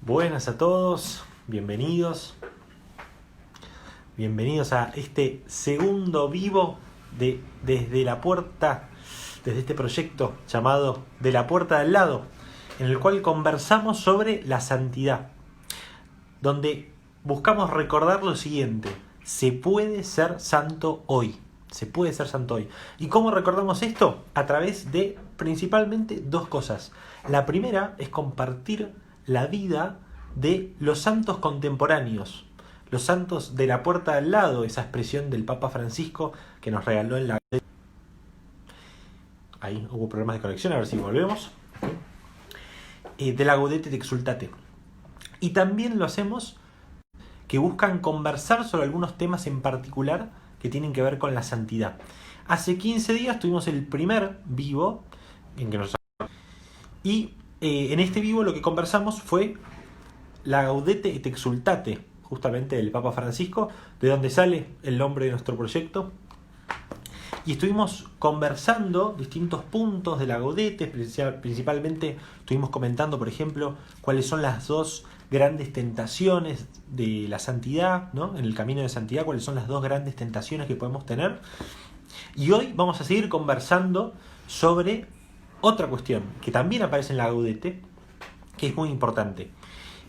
Buenas a todos, bienvenidos a este segundo vivo desde la puerta, desde este proyecto llamado De la Puerta de al Lado, en el cual conversamos sobre la santidad, donde buscamos recordar lo siguiente: se puede ser santo hoy. Se puede ser santo hoy. ¿Y cómo recordamos esto? A través de principalmente dos cosas. La primera es compartir la vida de los santos contemporáneos, los santos de la puerta al lado, esa expresión del Papa Francisco que nos regaló en la... Ahí hubo problemas de conexión, a ver si volvemos. De la Gaudete et Exsultate. Y también lo hacemos que buscan conversar sobre algunos temas en particular que tienen que ver con la santidad. Hace 15 días tuvimos el primer vivo en que nos... Y en este vivo lo que conversamos fue la Gaudete et Exsultate, justamente del Papa Francisco, de donde sale el nombre de nuestro proyecto. Y estuvimos conversando distintos puntos de la Gaudete, principalmente estuvimos comentando, por ejemplo, cuáles son las dos grandes tentaciones de la santidad, ¿no? En el camino de santidad, cuáles son las dos grandes tentaciones que podemos tener. Y hoy vamos a seguir conversando sobre otra cuestión que también aparece en la Gaudete, que es muy importante.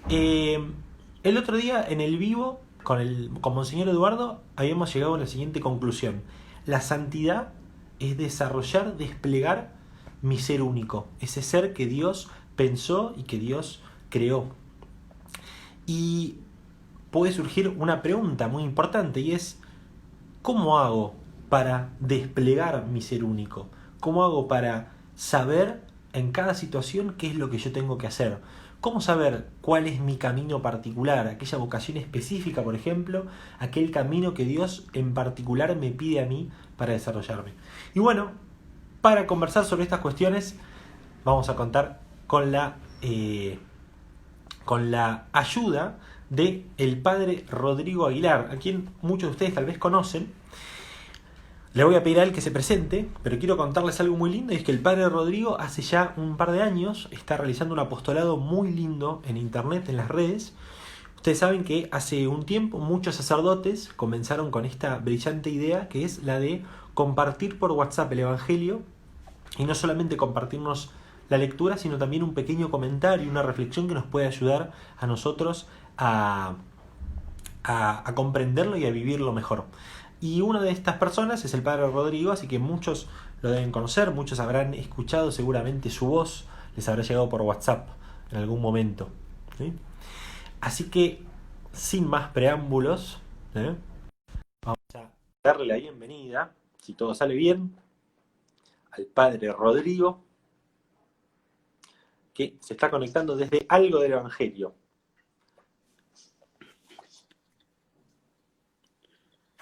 El otro día en el vivo con Monseñor Eduardo habíamos llegado a la siguiente conclusión: la santidad es desarrollar, desplegar mi ser único, ese ser que Dios pensó y que Dios creó. Y puede surgir una pregunta muy importante, y es: ¿cómo hago para desplegar mi ser único? ¿Cómo hago para saber en cada situación qué es lo que yo tengo que hacer? ¿Cómo saber cuál es mi camino particular? Aquella vocación específica, por ejemplo, aquel camino que Dios en particular me pide a mí para desarrollarme. Y bueno, para conversar sobre estas cuestiones vamos a contar con la ayuda de el padre Rodrigo Aguilar, a quien muchos de ustedes tal vez conocen. Le voy a pedir a él que se presente, pero quiero contarles algo muy lindo, y es que el padre Rodrigo hace ya un par de años está realizando un apostolado muy lindo en internet, en las redes. Ustedes saben que hace un tiempo muchos sacerdotes comenzaron con esta brillante idea, que es la de compartir por WhatsApp el Evangelio, y no solamente compartirnos la lectura, sino también un pequeño comentario, una reflexión que nos puede ayudar a nosotros a comprenderlo y a vivirlo mejor. Y una de estas personas es el padre Rodrigo, así que muchos lo deben conocer, muchos habrán escuchado seguramente su voz, les habrá llegado por WhatsApp en algún momento, ¿sí? Así que, sin más preámbulos, vamos a darle la bienvenida, si todo sale bien, al padre Rodrigo, que se está conectando desde algo del Evangelio.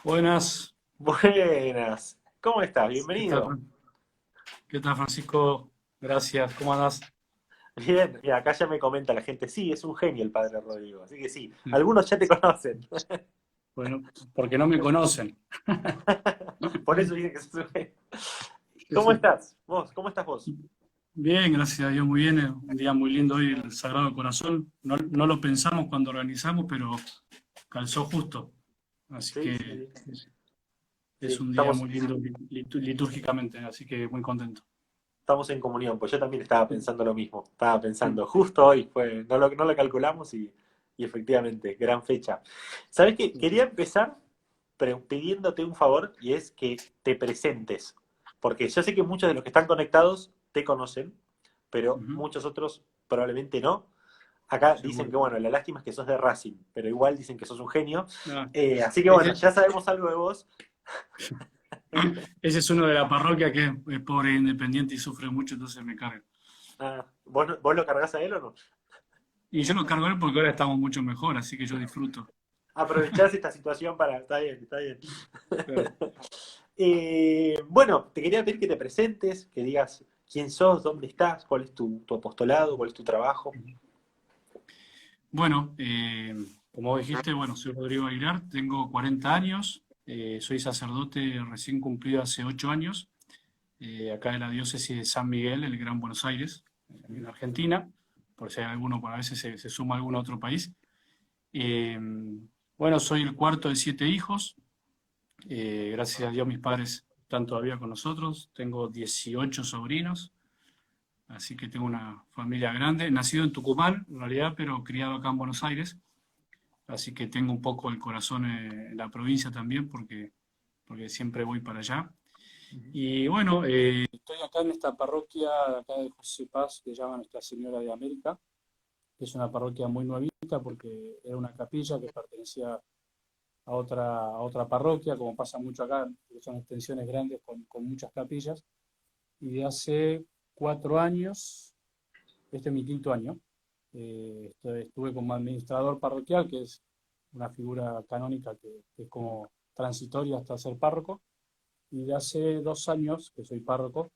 Buenas, Buenas, ¿cómo estás? ¿qué tal, Bienvenido. ¿qué tal, Francisco? Gracias, ¿cómo andás? Bien, y acá ya me comenta la gente: sí, es un genio el padre Rodrigo, así que sí, algunos ya te conocen. Bueno, porque no me conocen. Por eso dicen que sos un genio. ¿Cómo estás? ¿Vos? ¿Cómo estás vos? Bien, gracias a Dios, muy bien. Un día muy lindo hoy, el Sagrado Corazón. No lo pensamos cuando organizamos, pero calzó justo. Así Sí, que sí, sí. es Sí, un día muy lindo litúrgicamente, así que muy contento. estamos en comunión, pues yo también estaba pensando lo mismo. Estaba pensando, justo hoy fue, no lo calculamos y efectivamente, gran fecha. ¿Sabés qué? Quería empezar pidiéndote un favor, y es que te presentes. Porque yo sé que muchos de los que están conectados te conocen, pero Ujú, muchos otros probablemente no. Acá dicen seguro. que, bueno, la lástima es que sos de Racing, pero igual dicen que sos un genio. Ah, Así que, bueno, ese, ya sabemos algo de vos. ese es uno de la parroquia que es pobre e independiente y sufre mucho, entonces me carga. Ah, ¿vos lo cargás a él o no? Y yo lo cargo a él porque ahora estamos mucho mejor, así que yo disfruto. Aprovechás esta situación para... Está bien, está bien. Claro. Bueno, te quería pedir que te presentes, que digas quién sos, dónde estás, cuál es tu apostolado, cuál es tu trabajo. Bueno, como dijiste, bueno, soy Rodrigo Aguilar, tengo 40 años, soy sacerdote recién cumplido hace 8 años, acá en la diócesis de San Miguel, en el Gran Buenos Aires, en Argentina. por si hay alguno, por a veces se suma algún otro país. Eh, bueno, soy el cuarto de 7 hijos. Gracias a Dios mis padres están todavía con nosotros. Tengo 18 sobrinos, así que tengo una familia grande. Nacido en Tucumán, en realidad, pero criado acá en Buenos Aires. Así que tengo un poco el corazón en la provincia también, porque siempre voy para allá. Y bueno, estoy acá en esta parroquia acá de José Paz, que se llama Nuestra Señora de América, que es una parroquia muy nuevita porque era una capilla que pertenecía a otra parroquia, como pasa mucho acá, que son extensiones grandes con muchas capillas. Y de hace 4 años, este es mi quinto año, estuve como administrador parroquial, que es una figura canónica que es como transitoria hasta ser párroco. Y de hace 2 años que soy párroco,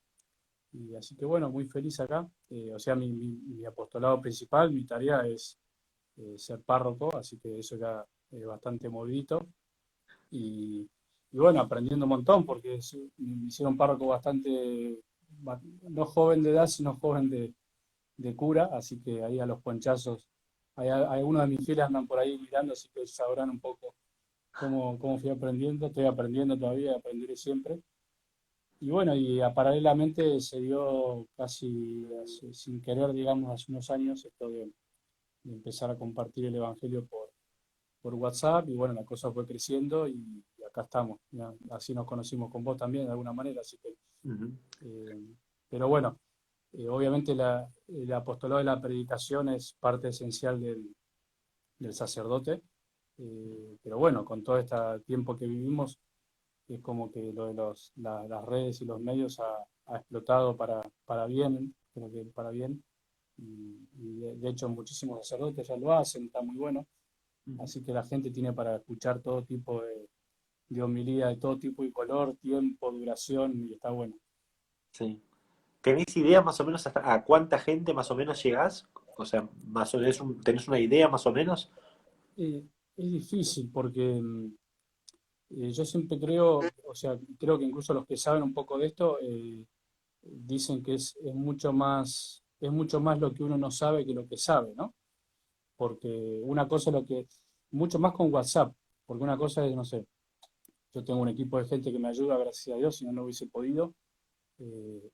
y así que bueno, muy feliz acá. O sea, mi apostolado principal, mi tarea es ser párroco, así que eso ya es bastante movidito. Y bueno, aprendiendo un montón, porque me hicieron párroco bastante, no joven de edad, sino joven de cura, así que ahí a los ponchazos, hay algunos de mis fieles andan por ahí mirando, así que sabrán un poco cómo fui aprendiendo. Estoy aprendiendo todavía, aprenderé siempre. Y bueno, paralelamente se dio casi sin querer, digamos, hace unos años esto de empezar a compartir el Evangelio por WhatsApp, y bueno, la cosa fue creciendo y acá estamos. Ya, así nos conocimos con vos también de alguna manera, así que, Ujú. eh, pero bueno, obviamente el apostolado de la predicación es parte esencial del sacerdote, pero bueno, con todo este tiempo que vivimos, es como que lo de las redes y los medios ha explotado para bien, creo que para bien, y de hecho muchísimos sacerdotes ya lo hacen, está muy bueno, Ujú. así que la gente tiene para escuchar todo tipo de homilía, de todo tipo y color, tiempo, duración, y está bueno. Sí. ¿Tenés idea más o menos hasta a cuánta gente más o menos llegás? O sea, más o menos ¿tenés una idea más o menos? Es difícil porque yo siempre creo, o sea, creo que incluso los que saben un poco de esto dicen que es mucho más lo que uno no sabe que lo que sabe, ¿no? Porque una cosa es mucho más con WhatsApp, porque una cosa es, no sé, yo tengo un equipo de gente que me ayuda, gracias a Dios, si no, no hubiese podido,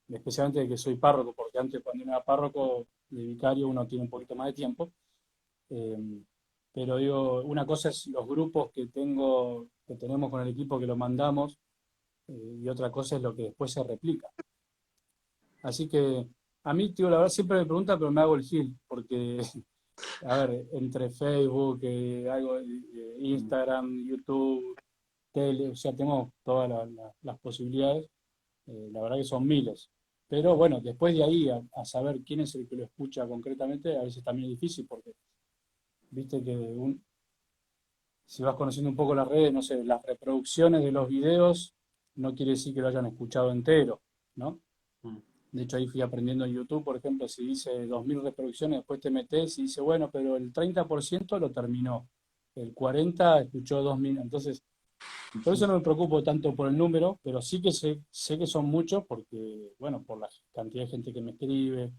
especialmente de que soy párroco, porque antes cuando uno era párroco de vicario uno tiene un poquito más de tiempo, eh, pero digo, una cosa es los grupos que tenemos con el equipo que lo mandamos, y otra cosa es lo que después se replica. Así que a mí, tío, la verdad siempre me pregunta, pero me hago el gil, porque a ver, entre Facebook, Instagram, YouTube, tele, o sea, tengo todas las posibilidades, la verdad que son miles. Pero bueno, después de ahí a saber quién es el que lo escucha concretamente, a veces también es difícil, porque viste que si vas conociendo un poco las redes, no sé, las reproducciones de los videos no quiere decir que lo hayan escuchado entero, ¿no? Mm. De hecho, ahí fui aprendiendo en YouTube, por ejemplo, si dice 2000 reproducciones, después te metes y dice, bueno, pero el 30% lo terminó, el 40% escuchó 2000. Entonces, por eso no me preocupo tanto por el número, pero sí que sé que son muchos porque, bueno, por la cantidad de gente que me escribe,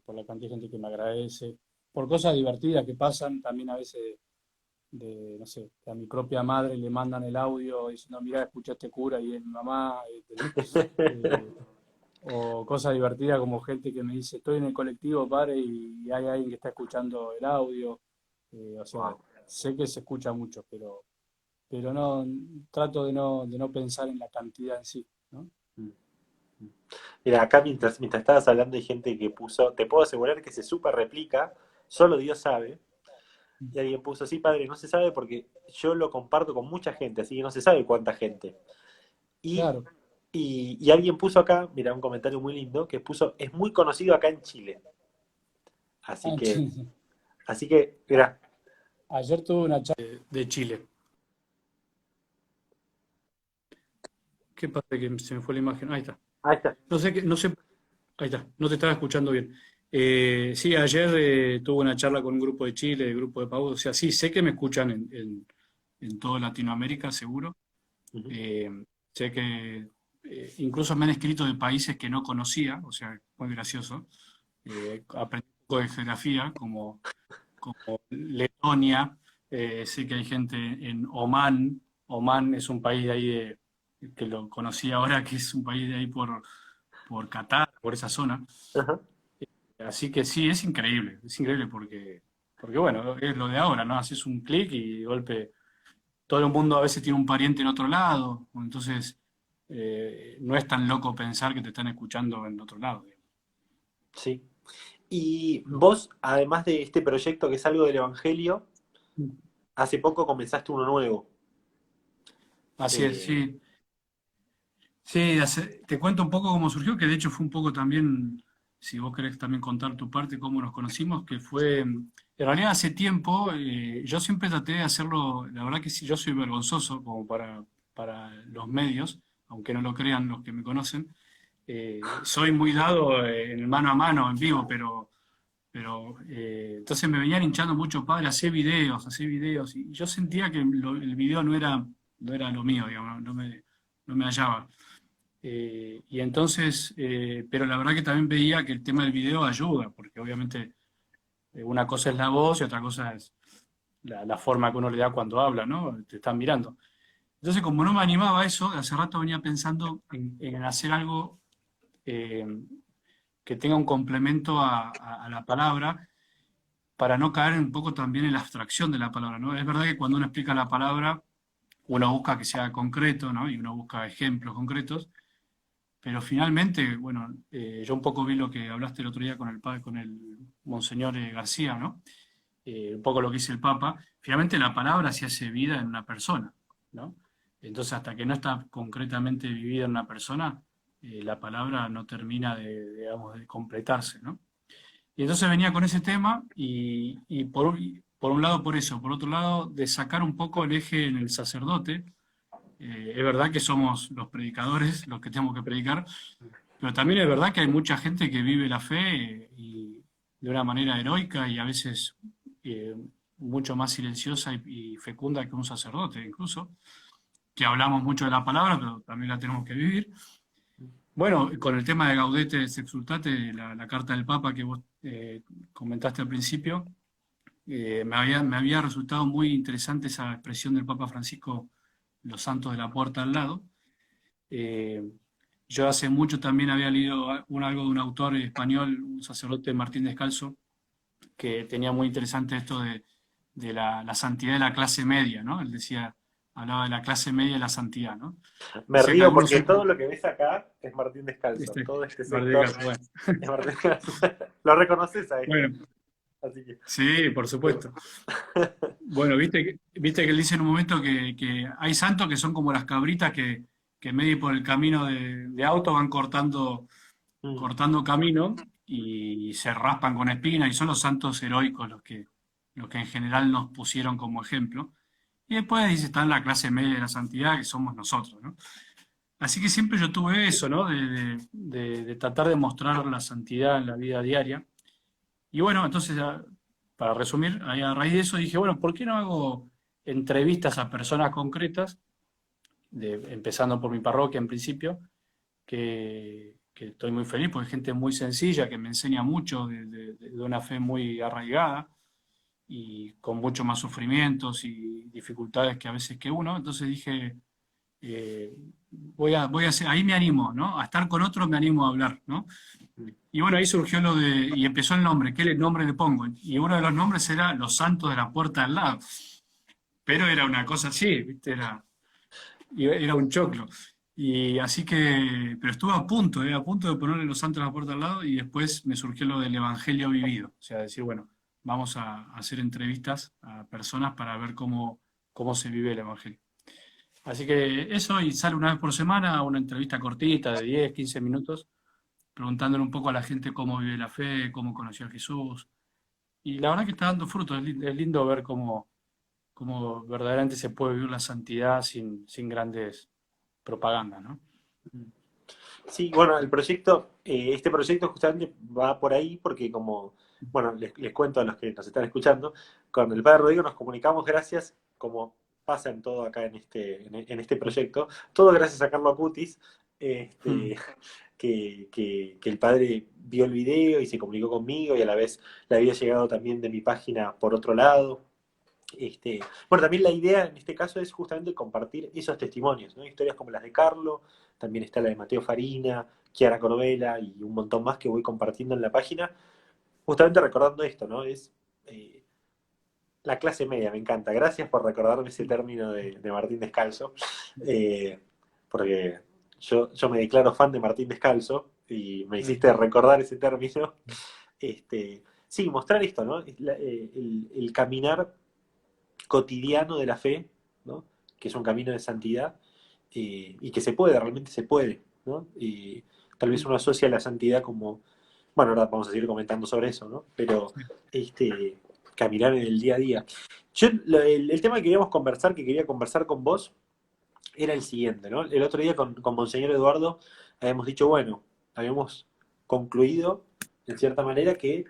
por la cantidad de gente que me agradece, por cosas divertidas que pasan también a veces no sé, que a mi propia madre le mandan el audio diciendo, mira, escuché a este cura y es mi mamá, eh, o cosas divertidas como gente que me dice, estoy en el colectivo, padre, y hay alguien que está escuchando el audio. O sea, Wow. sé que se escucha mucho, pero no, trato de no pensar en la cantidad en sí, ¿no? Mm. Mira, acá mientras estabas hablando hay gente que puso, te puedo asegurar que se super replica, solo Dios sabe. Y alguien puso, sí, padre, no se sabe porque yo lo comparto con mucha gente, así que no se sabe cuánta gente. Y, Claro. y alguien puso acá, mira, un comentario muy lindo, que puso, es muy conocido acá en Chile. Así Ah, que, así que, mira, ayer tuve una charla de Chile. ¿Qué pasa? Que se me fue la imagen. Ahí está. ahí está. No sé, ahí está, no te estaba escuchando bien. Sí, ayer tuve una charla con un grupo de Chile, de grupo de Pau. O sea, sí, sé que me escuchan en toda Latinoamérica, seguro. Ujú. Eh, Sé que incluso me han escrito de países que no conocía, o sea, muy gracioso. Aprendí poco de geografía, como Letonia, sé que hay gente en Omán. Omán es un país de ahí, que lo conocí ahora, que es un país de ahí por Qatar, por esa zona. Ajá. Así que sí, es increíble porque bueno, es lo de ahora, ¿no? Haces un clic y de golpe todo el mundo a veces tiene un pariente en otro lado, entonces no es tan loco pensar que te están escuchando en otro lado. Sí. Y vos, además de este proyecto que es algo del Evangelio, hace poco comenzaste uno nuevo. Así es, Eh, sí. Sí, te cuento un poco cómo surgió, que de hecho fue un poco también, si vos querés también contar tu parte, cómo nos conocimos, que fue, en realidad hace tiempo, yo siempre traté de hacerlo, la verdad que sí, yo soy vergonzoso como para los medios, aunque no lo crean los que me conocen. Soy muy dado en el mano a mano, en vivo, pero entonces me venían hinchando mucho, padre, hacé videos, y yo sentía que el video no era lo mío, digamos, no me hallaba. Y entonces, pero la verdad que también veía que el tema del video ayuda, porque obviamente una cosa es la voz y otra cosa es la forma que uno le da cuando habla, ¿no? Te están mirando. Entonces, como no me animaba a eso, hace rato venía pensando en hacer algo eh, que tenga un complemento a la palabra, para no caer un poco también en la abstracción de la palabra, ¿no? Es verdad que cuando uno explica la palabra, uno busca que sea concreto, ¿no? Y uno busca ejemplos concretos. Pero finalmente, bueno, yo un poco vi lo que hablaste el otro día con el Monseñor García, ¿no? Un poco lo que dice el Papa. Finalmente la palabra se hace vida en una persona, ¿no? Entonces, hasta que no está concretamente vivida en una persona, la palabra no termina digamos, de completarse, ¿no? Y entonces venía con ese tema y por un lado por eso, por otro lado de sacar un poco el eje en el sacerdote. Es verdad que somos los predicadores los que tenemos que predicar, pero también es verdad que hay mucha gente que vive la fe y de una manera heroica y a veces eh, mucho más silenciosa y fecunda que un sacerdote, incluso, que hablamos mucho de la palabra, pero también la tenemos que vivir. Bueno, con el tema de Gaudete et Exsultate, la carta del Papa que vos comentaste al principio, me había resultado muy interesante esa expresión del Papa Francisco, los santos de la puerta al lado. Eh, yo hace mucho también había leído algo de un autor español, un sacerdote, Martín Descalzo, que tenía muy interesante esto de la santidad de la clase media, ¿no? Él decía, hablaba de la clase media y la santidad, ¿no? Me Decía que río algunos porque son... todo lo que ves acá es Martín Descalzo. Este, Todo este Martín sector Descalzo, bueno. es Martín Descalzo. Lo reconoces a este. Bueno, Así que. sí, por supuesto. Bueno, viste que él dice en un momento que hay santos que son como las cabritas que medio por el camino de auto van cortando Mm. cortando camino y se raspan con espinas y son los santos heroicos los que en general nos pusieron como ejemplo. Y después dice, está en la clase media de la santidad, que somos nosotros, ¿no? Así que siempre yo tuve eso, ¿no? De tratar de mostrar la santidad en la vida diaria. Y bueno, entonces, para resumir, ahí a raíz de eso dije, bueno, ¿por qué no hago entrevistas a personas concretas, empezando por mi parroquia en principio, que estoy muy feliz porque es gente muy sencilla, que me enseña mucho de una fe muy arraigada y con mucho más sufrimientos y dificultades que a veces que uno. Entonces dije, voy a hacer, ahí me animo, ¿no? A estar con otros me animo a hablar, ¿no? Y bueno, ahí surgió y empezó el nombre, ¿qué nombre le pongo? Y uno de los nombres era Los Santos de la Puerta al Lado, pero era una cosa así, ¿viste? Era un choclo. Y así que, pero estuve a punto de ponerle los santos a la puerta al lado y después me surgió lo del evangelio vivido. O sea, decir, bueno, vamos a hacer entrevistas a personas para ver cómo se vive el evangelio. Así que eso, y sale una vez por semana una entrevista cortita de 10 15 minutos, preguntándole un poco a la gente cómo vive la fe, cómo conoció a Jesús. Y la verdad que está dando frutos, es lindo ver cómo verdaderamente se puede vivir la santidad sin grandes propagandas, ¿no? Sí, bueno, este proyecto justamente va por ahí porque como, bueno, les cuento a los que nos están escuchando, con el padre Rodrigo nos comunicamos gracias, como pasa en todo acá en este proyecto, todo gracias a Carlo Acutis, Mm, este, que el padre vio el video y se comunicó conmigo y a la vez le había llegado también de mi página por otro lado. Bueno, también la idea en este caso es justamente compartir esos testimonios, ¿no? Historias como las de Carlo, también está la de Mateo Farina, Chiara Corbella y un montón más que voy compartiendo en la página, justamente recordando esto, ¿no? Es eh, la clase media, me encanta. Gracias por recordarme ese término de Martín Descalzo, eh, porque yo me declaro fan de Martín Descalzo y me mm, hiciste recordar ese término. Sí, mostrar esto, ¿no? El caminar cotidiano de la fe, ¿no? Que es un camino de santidad y que se puede, realmente se puede, ¿no? Y tal vez mm, uno asocia la santidad como, bueno, ahora vamos a seguir comentando sobre eso, ¿no? Pero sí, caminar en el día a día. El tema que queríamos conversar, que quería conversar con vos, era el siguiente, ¿no? El otro día con Monseñor Eduardo habíamos dicho, bueno, habíamos concluido, en cierta manera, que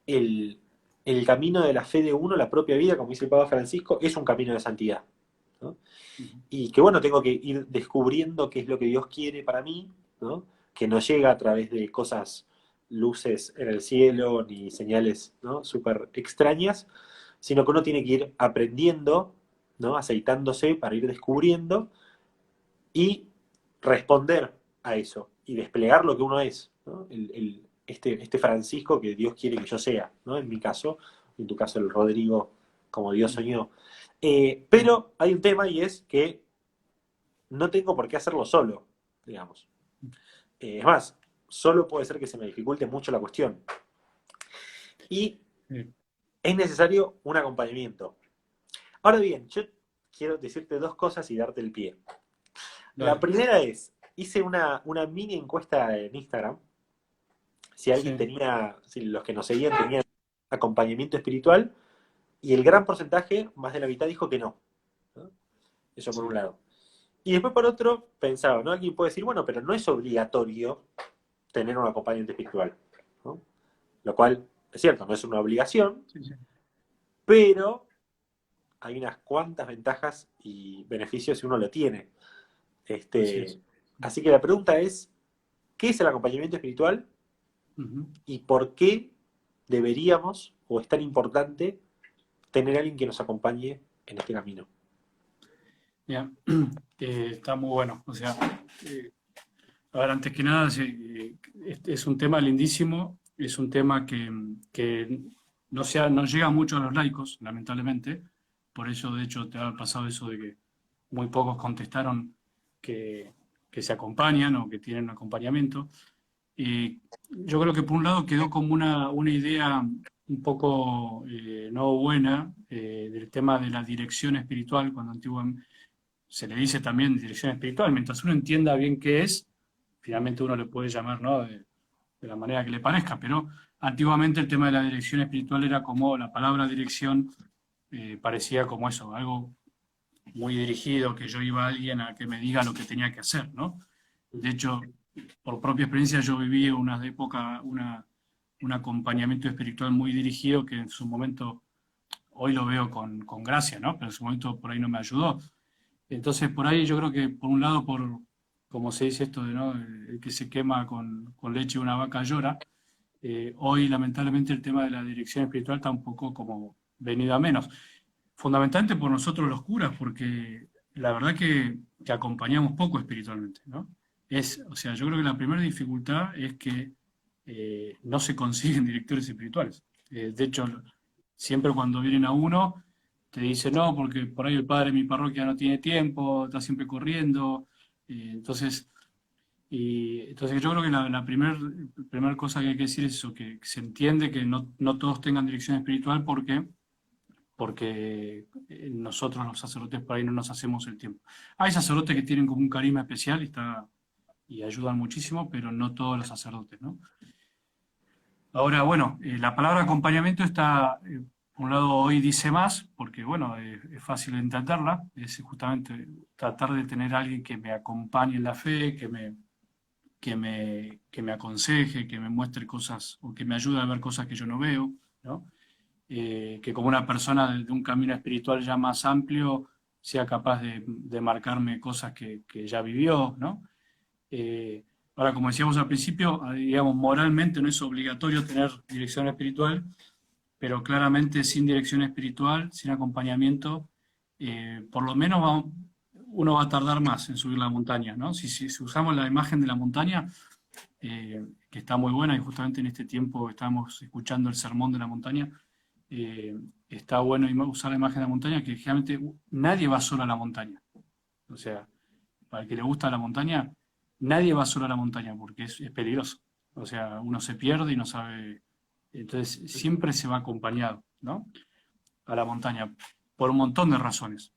el, el camino de la fe de uno, la propia vida, como dice el Papa Francisco, es un camino de santidad, ¿no? ujú, Y que bueno, tengo que ir descubriendo qué es lo que Dios quiere para mí, ¿no? Que no llega a través de cosas, luces en el cielo, ni señales, ¿no? Súper extrañas, sino que uno tiene que ir aprendiendo, ¿no? Aceitándose para ir descubriendo y responder a eso y desplegar lo que uno es, ¿no? Este Francisco que Dios quiere que yo sea, ¿no? En mi caso, en tu caso el Rodrigo como Dios ujú, soñó. sí, Pero hay un tema y es que no tengo por qué hacerlo solo, digamos. Es más, solo puede ser que se me dificulte mucho la cuestión. Y sí, es necesario un acompañamiento. Ahora bien, yo quiero decirte dos cosas y darte el pie. La dale, primera es, hice una mini encuesta en Instagram si alguien sí, tenía, si los que nos seguían tenían acompañamiento espiritual, y el gran porcentaje, más de la mitad, dijo que no, ¿no? Eso por un sí, lado. Y después por otro, pensaba, ¿no? Alguien puede decir, bueno, pero no es obligatorio tener un acompañante espiritual, ¿no? Lo cual es cierto, no es una obligación, sí, sí, pero hay unas cuantas ventajas y beneficios si uno lo tiene. así es. Así que la pregunta es, ¿qué es el acompañamiento espiritual Ujú. y por qué deberíamos o es tan importante tener a alguien que nos acompañe en este camino? Ya, está muy bueno. O sea, a ver, antes que nada, sí, es un tema lindísimo, es un tema que no llega mucho a los laicos, lamentablemente. Por eso, de hecho, te ha pasado eso de que muy pocos contestaron que, que se acompañan o que tienen un acompañamiento. Yo creo que por un lado quedó como una idea un poco no buena del tema de la dirección espiritual, cuando antiguamente se le dice también dirección espiritual, mientras uno entienda bien qué es, finalmente uno le puede llamar, ¿no? De la manera que le parezca, pero antiguamente el tema de la dirección espiritual era como la palabra dirección parecía como eso, algo muy dirigido, que yo iba a alguien a que me diga lo que tenía que hacer, ¿no? De hecho, por propia experiencia yo viví una época, un acompañamiento espiritual muy dirigido que en su momento, hoy lo veo con gracia, ¿no? Pero en su momento por ahí no me ayudó. Entonces, por ahí yo creo que, por un lado, como se dice esto de, ¿no? El que se quema con leche una vaca llora, hoy lamentablemente el tema de la dirección espiritual está un poco como venido a menos. Fundamentalmente por nosotros los curas, porque la verdad que acompañamos poco espiritualmente, ¿no? O sea, yo creo que la primera dificultad es que no se consiguen directores espirituales. De hecho, siempre cuando vienen a uno, te dicen no, porque por ahí el padre de mi parroquia no tiene tiempo, está siempre corriendo. Entonces, entonces yo creo que la primer cosa que hay que decir es eso, que se entiende que no todos tengan dirección espiritual porque nosotros los sacerdotes por ahí no nos hacemos el tiempo. Hay sacerdotes que tienen como un carisma especial y ayudan muchísimo, pero no todos los sacerdotes, ¿no? Ahora, bueno, la palabra acompañamiento está, por un lado, hoy dice más, porque, bueno, es fácil de entenderla, es justamente tratar de tener a alguien que me acompañe en la fe, que me aconseje, que me muestre cosas o que me ayude a ver cosas que yo no veo, ¿no? Que como una persona de un camino espiritual ya más amplio sea capaz de marcarme cosas que ya vivió, ¿no? Ahora, como decíamos al principio, digamos, moralmente no es obligatorio tener dirección espiritual, pero claramente sin dirección espiritual, sin acompañamiento, por lo menos uno va a tardar más en subir la montaña, ¿no? Si usamos la imagen de la montaña, que está muy buena, y justamente en este tiempo estamos escuchando el sermón de la montaña, está bueno usar la imagen de la montaña, que generalmente nadie va solo a la montaña. O sea, para el que le gusta la montaña, nadie va solo a la montaña porque es peligroso. O sea, uno se pierde y no sabe. Entonces, siempre se va acompañado, ¿no? A la montaña, por un montón de razones.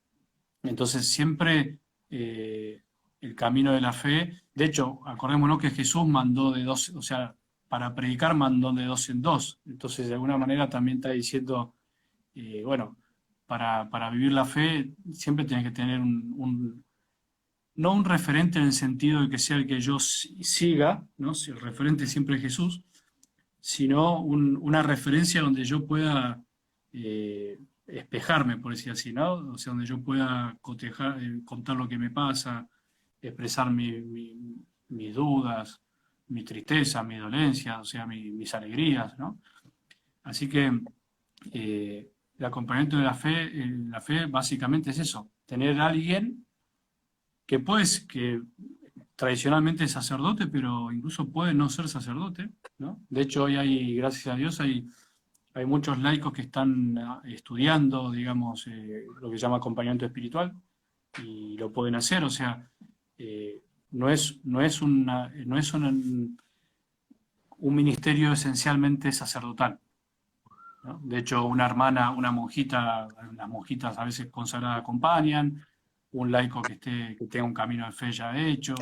Entonces, siempre el camino de la fe. De hecho, acordémonos que Jesús mandó de dos, o sea, para predicar mandó de dos en dos. Entonces, de alguna manera también está diciendo, bueno, para vivir la fe siempre tienes que tener no un referente en el sentido de que sea el que yo siga, ¿no? Si el referente siempre es Jesús, sino una referencia donde yo pueda espejarme, por decir así, ¿no? O sea, donde yo pueda cotejar, contar lo que me pasa, expresar mis dudas, mi tristeza, mi dolencia, o sea, mis alegrías, ¿no? Así que el acompañamiento de la fe básicamente es eso, tener a alguien que tradicionalmente es sacerdote, pero incluso puede no ser sacerdote, ¿no? De hecho, hoy hay, gracias a Dios, hay muchos laicos que están estudiando, digamos, lo que se llama acompañamiento espiritual, y lo pueden hacer, o sea, no es un ministerio esencialmente sacerdotal, ¿no? De hecho, una hermana, una monjita, las monjitas a veces consagradas acompañan, un laico que tenga un camino de fe ya hecho.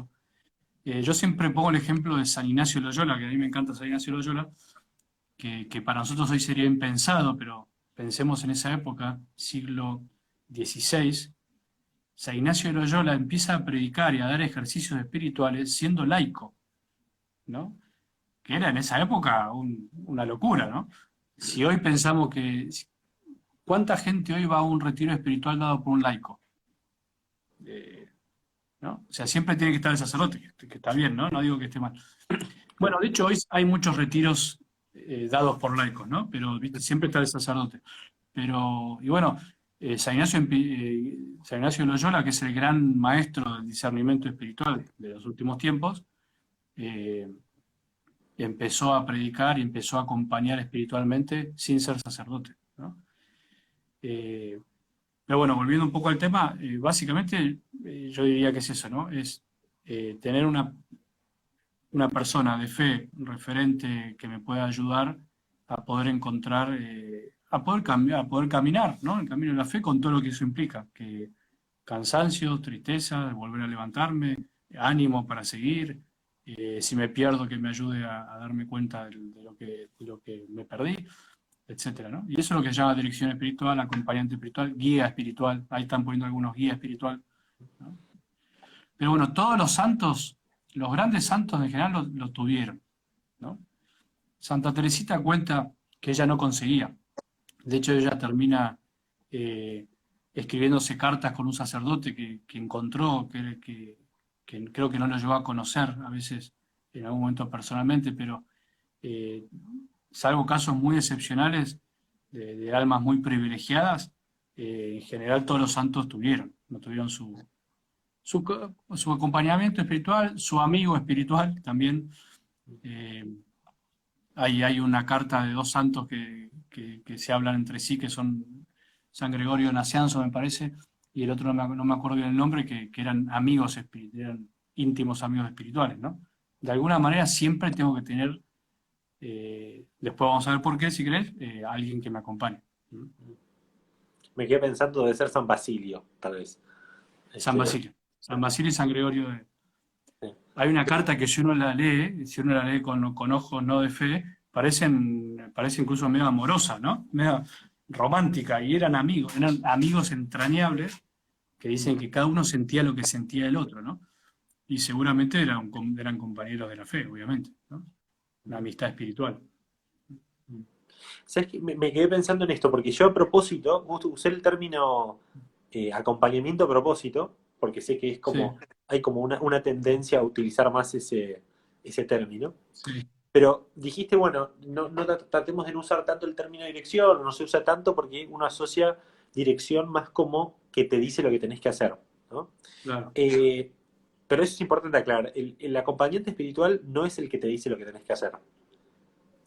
Yo siempre pongo el ejemplo de San Ignacio de Loyola, que a mí me encanta San Ignacio de Loyola, que para nosotros hoy sería impensado, pero pensemos en esa época, siglo XVI. San Ignacio de Loyola empieza a predicar y a dar ejercicios espirituales siendo laico, ¿no? Que era en esa época una locura, ¿no? Si hoy pensamos ¿cuánta gente hoy va a un retiro espiritual dado por un laico? ¿No? O sea, siempre tiene que estar el sacerdote, que está bien, ¿no? No digo que esté mal. Bueno, de hecho, hoy hay muchos retiros dados por laicos, ¿no? Pero ¿viste? Siempre está el sacerdote. Pero, y bueno, San Ignacio de Loyola, que es el gran maestro del discernimiento espiritual de los últimos tiempos, eh, empezó a predicar y empezó a acompañar espiritualmente sin ser sacerdote, ¿no? Pero bueno, volviendo un poco al tema, básicamente yo diría que es eso, ¿no? Es tener una persona de fe, un referente que me pueda ayudar a poder encontrar, a poder cambiar, a poder caminar, ¿no? El camino de la fe con todo lo que eso implica, que cansancio, tristeza, volver a levantarme, ánimo para seguir, si me pierdo que me ayude a darme cuenta de lo que me perdí, etcétera, ¿no? Y eso es lo que se llama dirección espiritual, acompañante espiritual, guía espiritual. Ahí están poniendo algunos guías espiritual, ¿no? Pero bueno, todos los santos, los grandes santos en general lo tuvieron, ¿no? Santa Teresita cuenta que ella no conseguía. De hecho, ella termina escribiéndose cartas con un sacerdote que encontró, que creo que no lo llegó a conocer a veces en algún momento personalmente, pero eh, salvo casos muy excepcionales de almas muy privilegiadas, en general todos los santos no tuvieron su acompañamiento espiritual, su amigo espiritual también. Eh, hay una carta de dos santos que se hablan entre sí, que son San Gregorio de Nacianzo, me parece, y el otro no me acuerdo bien el nombre, que eran amigos eran íntimos amigos espirituales, ¿no? De alguna manera siempre tengo que tener, después vamos a ver por qué, si querés, alguien que me acompañe. Me quedé pensando de ser San Basilio, tal vez. San Basilio. San Basilio y San Gregorio Sí. Hay una carta que si uno la lee con ojos no de fe, parece incluso medio amorosa, ¿no? Medio romántica, y eran amigos entrañables que dicen que cada uno sentía lo que sentía el otro, ¿no? Y seguramente eran compañeros de la fe, obviamente, ¿no? Una amistad espiritual. ¿Sabes qué? Me quedé pensando en esto, porque yo a propósito usé el término acompañamiento a propósito, porque sé que es como Sí, hay como una tendencia a utilizar más ese término. Sí, Pero dijiste, bueno, no tratemos de no usar tanto el término dirección, no se usa tanto porque uno asocia dirección más como que te dice lo que tenés que hacer, ¿no? claro. Eh, pero eso es importante aclarar. El acompañante espiritual no es el que te dice lo que tenés que hacer.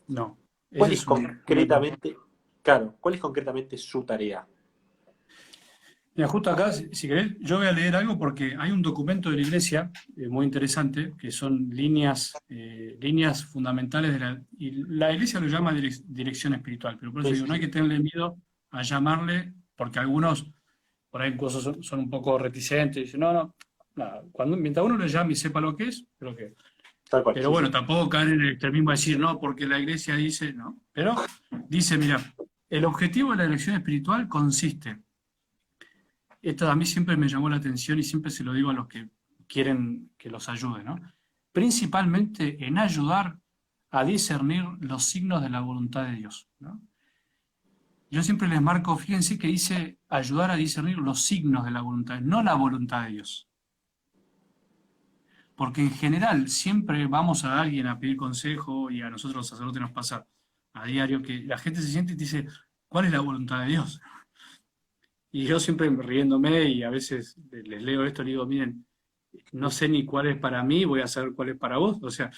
No, ese ¿Cuál es es un error. concretamente, claro, cuál es concretamente su tarea? Mira, justo acá, si querés, yo voy a leer algo porque hay un documento de la Iglesia muy interesante, que son líneas fundamentales de y la Iglesia lo llama dirección espiritual, pero por eso Sí, digo, sí, no hay sí. que tenerle miedo a llamarle, porque algunos por ahí incluso son un poco reticentes, y dicen, no, no, nada, mientras uno le llame y sepa lo que es, creo que... Tal cual, Pero sí, bueno, sí. tampoco caer en el extremismo de decir, no, porque la Iglesia dice, no, pero dice, mira, el objetivo de la dirección espiritual consiste. Esto a mí siempre me llamó la atención y siempre se lo digo a los que quieren que los ayude, ¿no? Principalmente en ayudar a discernir los signos de la voluntad de Dios, ¿no? Yo siempre les marco, fíjense que dice ayudar a discernir los signos de la voluntad, no la voluntad de Dios. Porque en general siempre vamos a alguien a pedir consejo y a nosotros los sacerdotes nos pasa a diario que la gente se siente y te dice, ¿cuál es la voluntad de Dios? Y yo siempre riéndome y a veces les leo esto y digo, miren, no sé ni cuál es para mí, voy a saber cuál es para vos. O sea,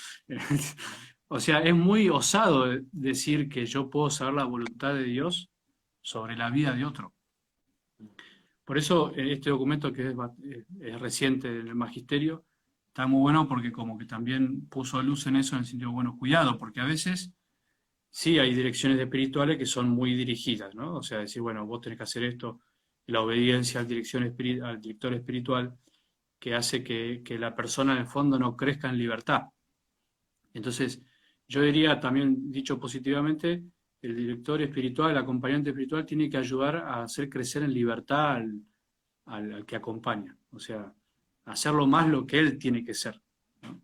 o sea, es muy osado decir que yo puedo saber la voluntad de Dios sobre la vida de otro. Por eso este documento que es reciente del Magisterio está muy bueno porque como que también puso luz en eso en el sentido, bueno, cuidado, porque a veces sí hay direcciones espirituales que son muy dirigidas, ¿no? O sea, decir, bueno, vos tenés que hacer esto, la obediencia al director espiritual que hace que la persona en el fondo no crezca en libertad. Entonces, yo diría también, dicho positivamente, el director espiritual, el acompañante espiritual, tiene que ayudar a hacer crecer en libertad al que acompaña. O sea, hacerlo más lo que él tiene que ser, ¿no?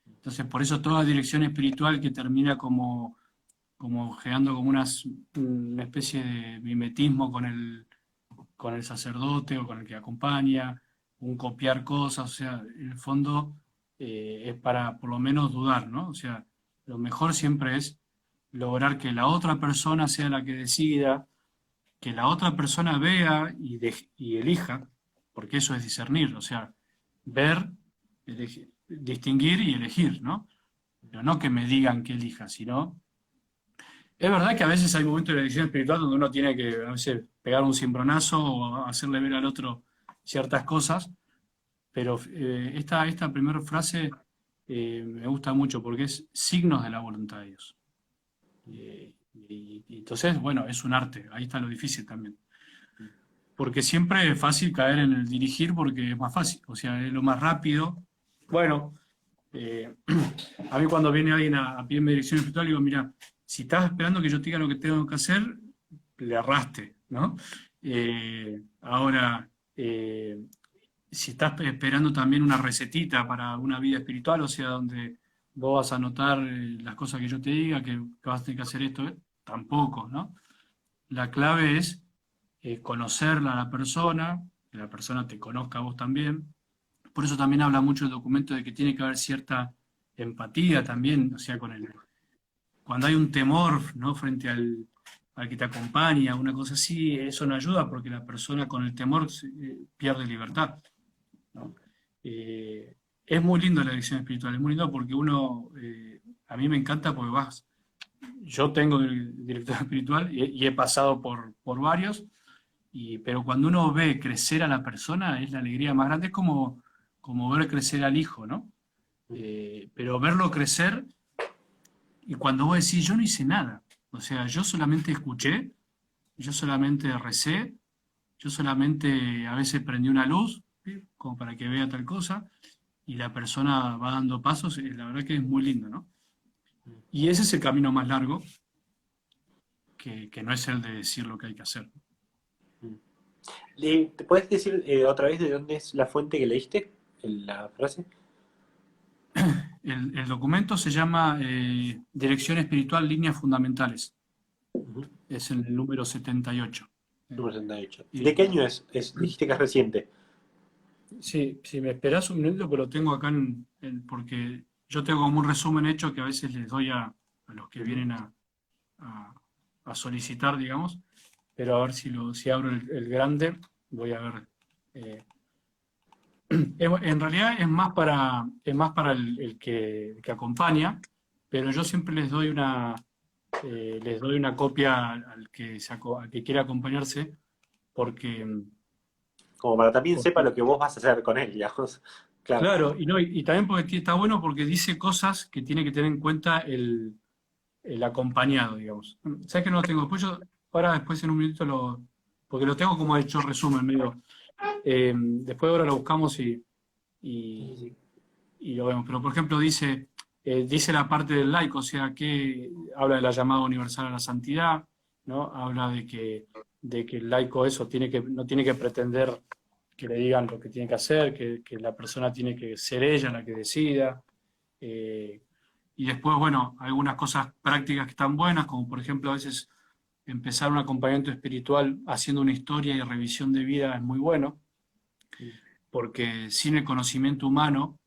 Entonces, por eso toda dirección espiritual que termina como generando como una especie de mimetismo con el sacerdote o con el que acompaña, un copiar cosas, o sea, en el fondo es para por lo menos dudar, ¿no? O sea, lo mejor siempre es lograr que la otra persona sea la que decida, que la otra persona vea y elija, porque eso es discernir, o sea, ver, distinguir y elegir, ¿no? Pero no que me digan que elija, sino... Es verdad que a veces hay momentos de la dirección espiritual donde uno tiene que a veces pegar un cimbronazo o hacerle ver al otro ciertas cosas, pero esta primera frase me gusta mucho porque es signos de la voluntad de Dios. Y entonces, bueno, es un arte, ahí está lo difícil también. Porque siempre es fácil caer en el dirigir porque es más fácil, o sea, es lo más rápido. Bueno, eh, a mí cuando viene alguien a pedirme dirección espiritual, digo, mira, si estás esperando que yo te diga lo que tengo que hacer, le arraste, ¿no? Ahora, si estás esperando también una recetita para una vida espiritual, o sea, donde vos vas a anotar las cosas que yo te diga, que vas a tener que hacer esto, tampoco, ¿no? La clave es conocerla a la persona, que la persona te conozca a vos también. Por eso también habla mucho el documento de que tiene que haber cierta empatía también, o sea, cuando hay un temor, ¿no? Frente al que te acompaña, una cosa así, eso no ayuda porque la persona con el temor pierde libertad, ¿no? Es muy lindo la dirección espiritual, es muy lindo porque a mí me encanta porque yo tengo el director espiritual y he pasado por varios, pero cuando uno ve crecer a la persona es la alegría más grande, es como ver crecer al hijo, ¿no? Pero verlo crecer y cuando vos decís, yo no hice nada, o sea, yo solamente escuché, yo solamente recé, yo solamente a veces prendí una luz, ¿sí? Como para que vea tal cosa, y la persona va dando pasos, la verdad que es muy lindo, ¿no? Y ese es el camino más largo, que no es el de decir lo que hay que hacer. ¿Te puedes decir otra vez de dónde es la fuente que leíste? La frase. El documento se llama Dirección Espiritual, Líneas Fundamentales. Ujú. Es el número 78. Número 78. ¿De Eh, qué año es? Dijiste que es reciente. Sí, si me esperás un minuto, pero lo tengo acá porque yo tengo como un resumen hecho que a veces les doy a los que Ujú. vienen a- a solicitar, digamos, pero a ver si abro el grande, voy a ver. eh, en realidad es más para el que acompaña, pero yo siempre les doy una copia al que quiera acompañarse, porque, Como para también sepa porque lo que vos vas a hacer con él, digamos. Claro. claro, y, no, y también porque está bueno porque dice cosas que tiene que tener en cuenta el acompañado, digamos. ¿Sabes que no lo tengo? Ahora después en un minuto porque lo tengo como hecho resumen, medio. Después ahora lo buscamos Sí, sí, y, sí. y lo vemos. Pero por ejemplo dice la parte del laico, o sea, que habla de la llamada universal a la santidad, ¿no? Habla de que el laico eso no tiene que pretender que le digan lo que tiene que hacer, que la persona tiene que ser ella la que decida. eh, y después, bueno, algunas cosas prácticas que están buenas, como por ejemplo a veces empezar un acompañamiento espiritual haciendo una historia y revisión de vida es muy bueno, porque sin el conocimiento humano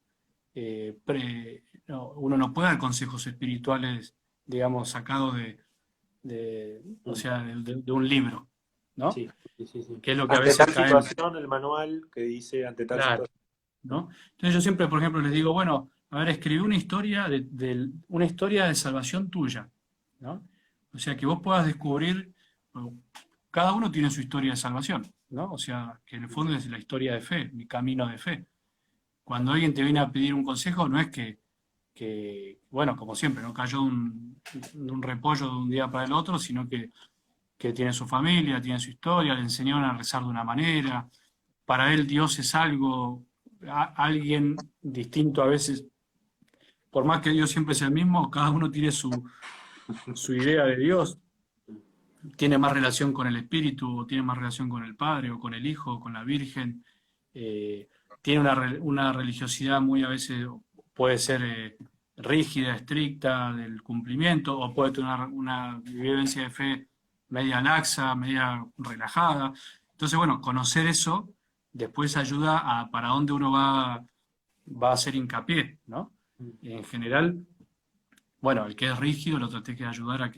uno no puede dar consejos espirituales, digamos, sacados o Mm. sea, de un libro, ¿no? Sí, sí, sí, sí. Que es lo que a Ante veces tal caen, situación, el manual que dice ante tal claro, situación. ¿no? Entonces yo siempre, por ejemplo, les digo, bueno, a ver, escribí una historia una historia de salvación tuya, ¿no? O sea, que vos puedas descubrir, bueno, cada uno tiene su historia de salvación, ¿no? O sea, que en el fondo es la historia de fe, mi camino de fe. Cuando alguien te viene a pedir un consejo, no es bueno, como siempre, no cayó de un repollo de un día para el otro, sino que tiene su familia, tiene su historia, le enseñaron a rezar de una manera. Para él Dios es alguien distinto a veces. Por más que Dios siempre es el mismo, cada uno tiene su idea de Dios. Tiene más relación con el Espíritu, o tiene más relación con el Padre, o con el Hijo, o con la Virgen. Eh, Tiene una religiosidad muy a veces, puede ser rígida, estricta del cumplimiento, o puede tener una vivencia de fe media laxa, media relajada. Entonces, bueno, conocer eso después ayuda a para dónde uno va a hacer hincapié, ¿no? En general, bueno, el que es rígido lo traté de ayudar a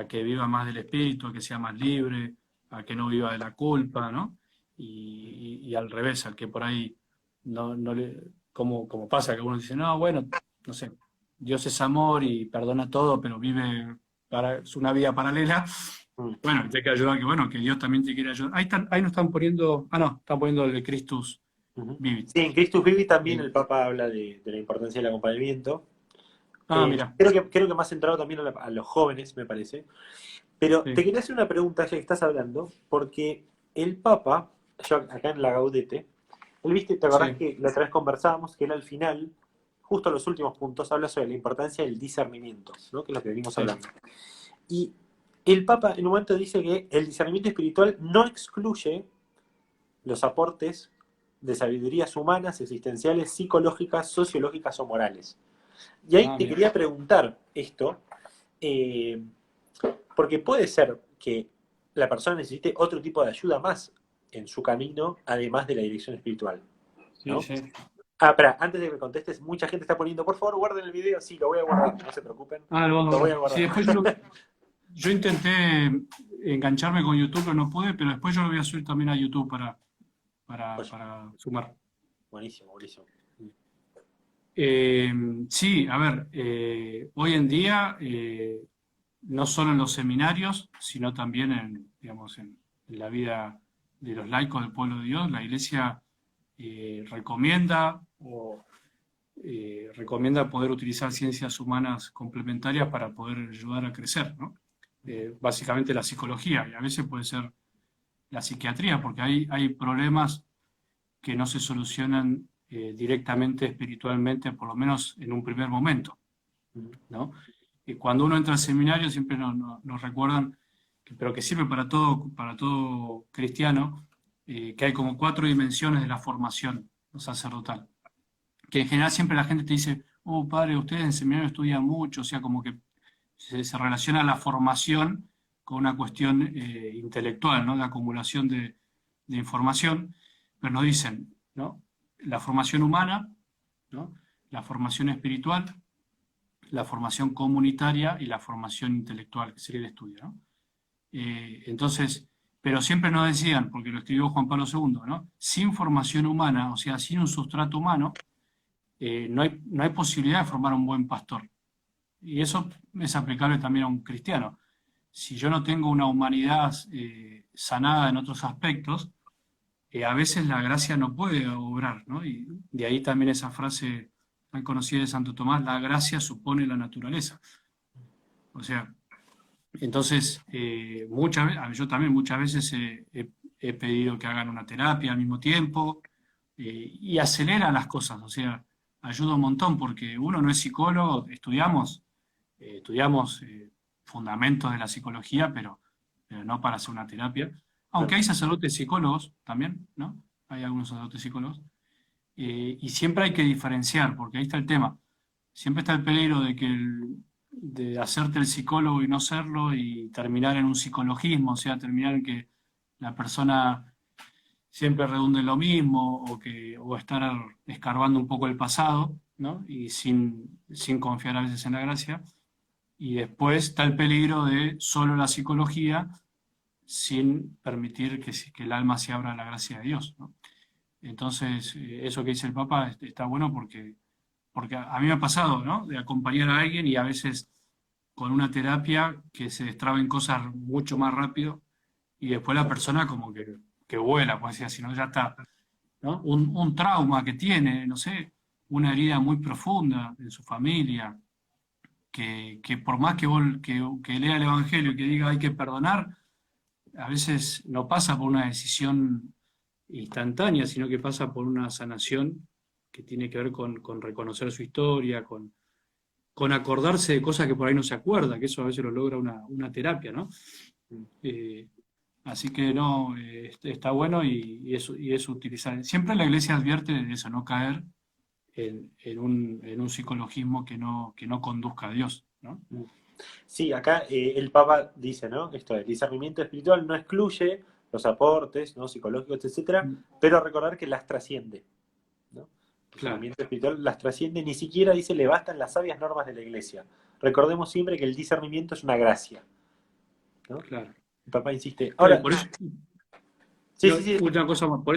que viva más del espíritu, a que sea más libre, a que no viva de la culpa, ¿no? Y al revés, al que por ahí no le, como pasa, que uno dice, no, bueno, no sé, Dios es amor y perdona todo, pero vive es una vida paralela. Mm. Bueno, te hay que ayudar, que bueno, que Dios también te quiere ayudar. Ahí nos están poniendo, no, están poniendo el de Christus Ujú. Vivit. Sí, en Christus Vivi también Eh, el Papa habla de la importancia del acompañamiento. Mira, Creo que más centrado también a los jóvenes, me parece. Pero te sí, quería hacer una pregunta, ya que estás hablando, porque el Papa, yo acá en la Gaudete, él viste, ¿te acordás sí, que la otra vez conversábamos que él al final, justo a los últimos puntos, habla sobre la importancia del discernimiento, ¿no? Que es lo que venimos sí. hablando. Y el Papa en un momento dice que el discernimiento espiritual no excluye los aportes de sabidurías humanas, existenciales, psicológicas, sociológicas o morales. Y ahí te Mira. quería preguntar esto, eh, porque puede ser que la persona necesite otro tipo de ayuda más en su camino, además de la dirección espiritual, Sí, ¿no? sí. Ah, espera, antes de que me contestes, mucha gente está poniendo, por favor, guarden el video. Sí, lo voy a guardar, no se preocupen. Lo vas a Lo voy a guardar. Sí, guardar. después yo intenté engancharme con YouTube, pero no pude, pero después yo lo voy a subir también a YouTube Oye, para sumar. buenísimo, buenísimo. Eh, sí, a ver, hoy en día, no solo en los seminarios, sino también digamos, en la vida de los laicos del pueblo de Dios, la Iglesia recomienda recomienda poder utilizar ciencias humanas complementarias para poder ayudar a crecer, ¿no? Básicamente la psicología, y a veces puede ser la psiquiatría, porque hay problemas que no se solucionan directamente espiritualmente, por lo menos en un primer momento, ¿no? Y cuando uno entra al seminario siempre nos recuerdan, pero que sirve para todo cristiano, que hay como cuatro dimensiones de la formación sacerdotal, que en general siempre la gente te dice, oh padre, ustedes en seminario estudian mucho, o sea, como que se relaciona la formación con una cuestión intelectual, ¿no? De acumulación de información, pero nos dicen, ¿no? la formación humana, ¿no? La formación espiritual, la formación comunitaria y la formación intelectual, que sería el estudio, ¿no? Entonces, pero siempre nos decían, porque lo escribió Juan Pablo II, ¿no? Sin formación humana, o sea, sin un sustrato humano, no hay posibilidad de formar un buen pastor. Y eso es aplicable también a un cristiano. Si yo no tengo una humanidad sanada en otros aspectos, a veces la gracia no puede obrar, ¿no? Y de ahí también esa frase tan conocida de Santo Tomás, la gracia supone la naturaleza. O sea, entonces, yo también muchas veces he pedido que hagan una terapia al mismo tiempo y acelera las cosas, o sea, ayuda un montón porque uno no es psicólogo, estudiamos fundamentos de la psicología, pero no para hacer una terapia. Aunque hay sacerdotes psicólogos también, ¿no? Hay algunos sacerdotes psicólogos. Y siempre hay que diferenciar, porque ahí está el tema. Siempre está el peligro de hacerte el psicólogo y no serlo y terminar en un psicologismo, o sea, terminar en que la persona siempre redunde en lo mismo o estar escarbando un poco el pasado, ¿no? Y sin confiar a veces en la gracia. Y después está el peligro de solo la psicología sin permitir que el alma se abra a la gracia de Dios, ¿no? Entonces, eso que dice el Papa está bueno porque a mí me ha pasado, ¿no? De acompañar a alguien y a veces con una terapia que se destraben cosas mucho más rápido y después la persona como que vuela, pues decía, si no ya está, ¿no? Un trauma que tiene, no sé, una herida muy profunda en su familia, que por más que lea el Evangelio y que diga hay que perdonar, a veces no pasa por una decisión instantánea, sino que pasa por una sanación que tiene que ver con reconocer su historia, con acordarse de cosas que por ahí no se acuerda, que eso a veces lo logra una terapia, ¿no? Así que no, está bueno y es utilizar. Siempre la Iglesia advierte de eso, no caer en un psicologismo que no conduzca a Dios, ¿no? Sí, acá el Papa dice, ¿no? Esto del discernimiento espiritual no excluye los aportes, ¿no? Psicológicos, etcétera, pero recordar que las trasciende, ¿no? El Claro. discernimiento espiritual las trasciende, ni siquiera dice le bastan las sabias normas de la Iglesia. Recordemos siempre que el discernimiento es una gracia, ¿no? Claro. El Papa insiste. Claro, Ahora, por eso, sí, sí, sí. una cosa más, por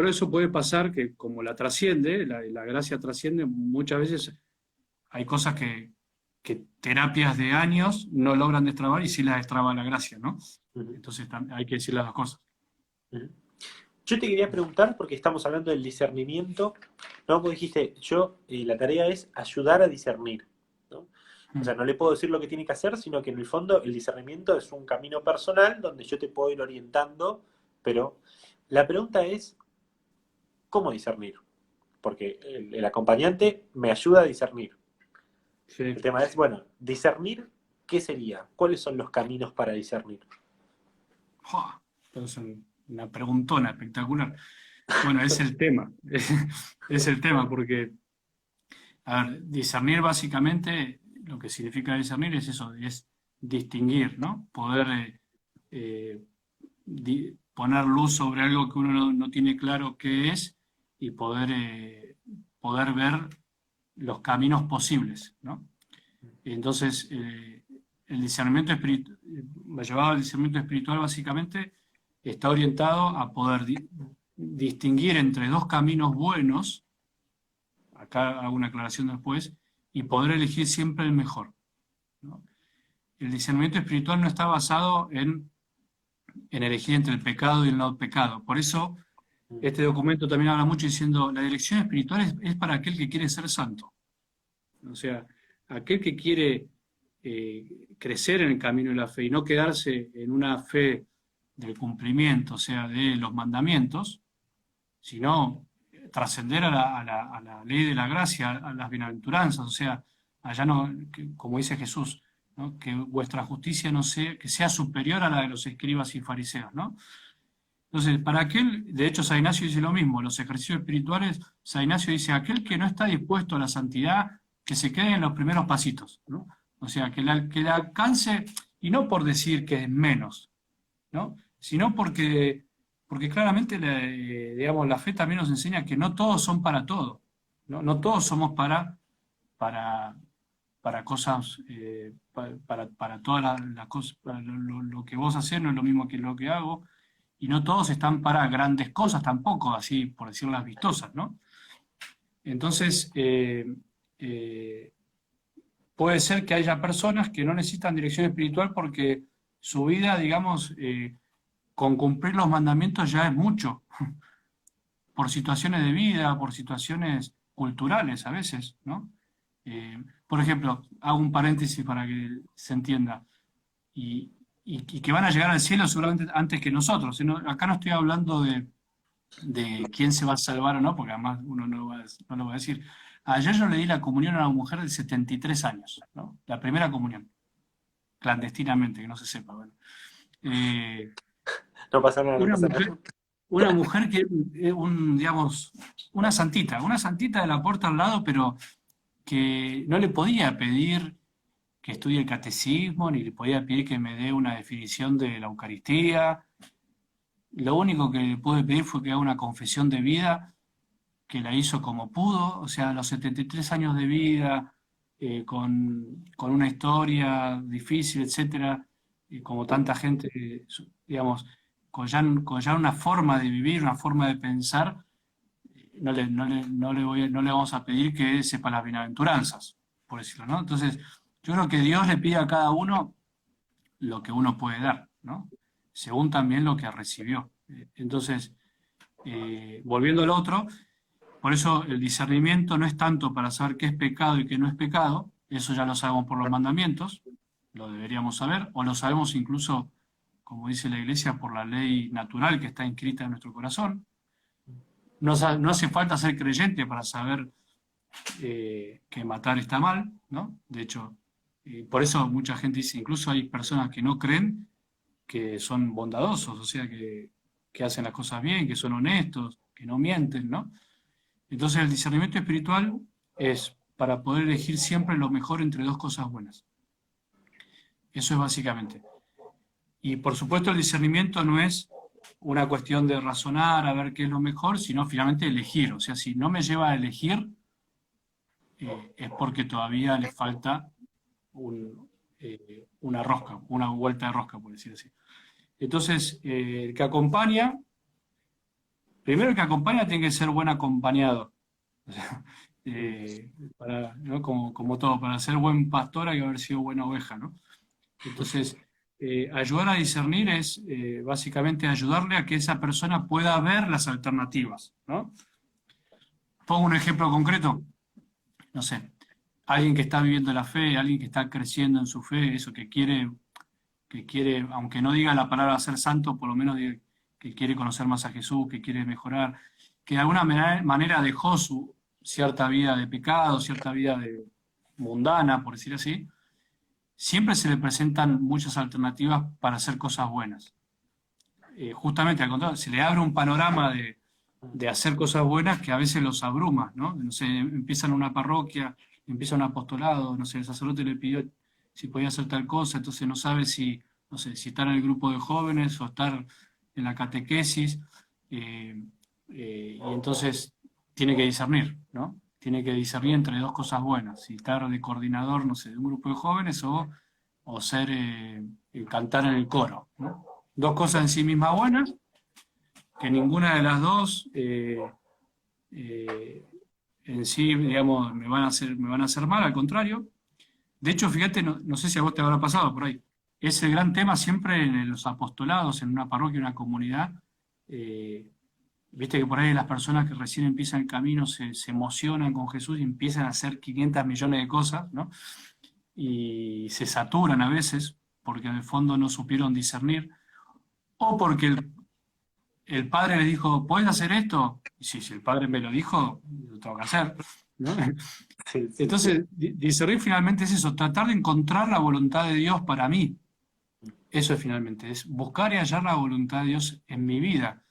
eso puede pasar que como la trasciende, la gracia trasciende, muchas veces hay cosas que terapias de años no logran destrabar y sí las destraba la gracia, ¿no? Entonces hay que decir las dos cosas. Yo te quería preguntar, porque estamos hablando del discernimiento, ¿no? Vos dijiste, la tarea es ayudar a discernir, ¿no? O sea, no le puedo decir lo que tiene que hacer, sino que en el fondo el discernimiento es un camino personal donde yo te puedo ir orientando, pero la pregunta es, ¿cómo discernir? Porque el acompañante me ayuda a discernir. Sí. El tema es, bueno, discernir, ¿qué sería? ¿Cuáles son los caminos para discernir? Entonces, una preguntona espectacular. Bueno, es el tema. Es el tema, porque, a ver, discernir básicamente, lo que significa discernir es eso, es distinguir, ¿no? Poder poner luz sobre algo que uno no tiene claro qué es y poder ver los caminos posibles, ¿no? Entonces, el discernimiento espiritual, llevado al discernimiento espiritual básicamente, está orientado a poder distinguir entre dos caminos buenos, acá hago una aclaración después, y poder elegir siempre el mejor, ¿no? El discernimiento espiritual no está basado en elegir entre el pecado y el no pecado. Por eso, este documento también habla mucho diciendo, la dirección espiritual es para aquel que quiere ser santo. O sea, aquel que quiere crecer en el camino de la fe y no quedarse en una fe del cumplimiento, o sea, de los mandamientos, sino trascender a la ley de la gracia, a las bienaventuranzas, o sea, allá no, como dice Jesús, ¿no? Que vuestra justicia que sea superior a la de los escribas y fariseos, ¿no? Entonces, para aquel, de hecho, San Ignacio dice lo mismo, los ejercicios espirituales, San Ignacio dice, aquel que no está dispuesto a la santidad, que se quede en los primeros pasitos, ¿no? O sea, que la alcance, y no por decir que es menos, ¿no? Sino porque porque claramente digamos, la fe también nos enseña que no todos son para todo, no, no todos somos para, para cosas, para todas las cosas, para lo que vos haces no es lo mismo que lo que hago, y no todos están para grandes cosas tampoco, así por decirlas vistosas, ¿no? Entonces, eh, puede ser que haya personas que no necesitan dirección espiritual porque su vida, digamos, con cumplir los mandamientos ya es mucho, por situaciones de vida, por situaciones culturales a veces, ¿no? Por ejemplo, hago un paréntesis para que se entienda, y, y que van a llegar al cielo seguramente antes que nosotros. Acá no estoy hablando de quién se va a salvar o no, porque además uno no lo va a decir. Ayer yo le di la comunión a una mujer de 73 años, ¿no? La primera comunión, clandestinamente, que no se sepa. Bueno. Eh, No pasa nada, no una pasa mujer, nada. una mujer que, digamos, una santita de la puerta al lado, pero que no le podía pedir que estudie el catecismo, ni le podía pedir que me dé una definición de la Eucaristía. Lo único que le pude pedir fue que haga una confesión de vida, que la hizo como pudo, o sea, a los 73 años de vida, con una historia difícil, etcétera, y como tanta gente, digamos, con ya una forma de vivir, una forma de pensar, no le vamos a pedir que sepa las bienaventuranzas, por decirlo, ¿no? Entonces, yo creo que Dios le pide a cada uno lo que uno puede dar, ¿no? Según también lo que recibió. Entonces, volviendo al otro, por eso el discernimiento no es tanto para saber qué es pecado y qué no es pecado, eso ya lo sabemos por los mandamientos, lo deberíamos saber, o lo sabemos incluso, como dice la Iglesia, por la ley natural que está inscrita en nuestro corazón. No hace falta ser creyente para saber que matar está mal, ¿no? De hecho, por eso mucha gente dice, incluso hay personas que no creen que son bondadosos, o sea, que hacen las cosas bien, que son honestos, que no mienten, ¿no? Entonces el discernimiento espiritual es para poder elegir siempre lo mejor entre dos cosas buenas. Eso es básicamente. Y por supuesto el discernimiento no es una cuestión de razonar a ver qué es lo mejor, sino finalmente elegir. O sea, si no me lleva a elegir, es porque todavía le falta una rosca, una vuelta de rosca, por decir así. Entonces, el que acompaña, primero el que acompaña tiene que ser buen acompañado. O sea, ¿no? Como todo, para ser buen pastor hay que haber sido buena oveja, ¿no? Entonces, ayudar a discernir es básicamente ayudarle a que esa persona pueda ver las alternativas, ¿no? Pongo un ejemplo concreto, no sé, alguien que está viviendo la fe, alguien que está creciendo en su fe, eso que quiere, aunque no diga la palabra ser santo, por lo menos diga que quiere conocer más a Jesús, que quiere mejorar, que de alguna manera dejó su cierta vida de pecado, cierta vida mundana, por decir así, siempre se le presentan muchas alternativas para hacer cosas buenas. Justamente al contrario, se le abre un panorama de hacer cosas buenas que a veces los abruma, ¿no? No sé, empiezan una parroquia, empieza un apostolado, no sé, el sacerdote le pidió si podía hacer tal cosa, entonces no sabe si, no sé, si estar en el grupo de jóvenes o estar en la catequesis, y entonces tiene que discernir, ¿no? Tiene que discernir entre dos cosas buenas, si estar de coordinador, no sé, de un grupo de jóvenes o ser, cantar en el coro, ¿no? Dos cosas en sí mismas buenas, que ninguna de las dos en sí, digamos, me van a hacer mal, al contrario. De hecho, fíjate, no sé si a vos te habrá pasado por ahí, es el gran tema siempre en los apostolados, en una parroquia, en una comunidad. eh, Viste que por ahí las personas que recién empiezan el camino se emocionan con Jesús y empiezan a hacer 500 millones de cosas, ¿no? Y se saturan a veces porque en el fondo no supieron discernir, o porque el padre les dijo, ¿puedes hacer esto? Y sí, si el padre me lo dijo, lo tengo que hacer, ¿no? Sí, sí. Entonces, discernir finalmente es eso, tratar de encontrar la voluntad de Dios para mí. Eso es finalmente, es buscar y hallar la voluntad de Dios en mi vida.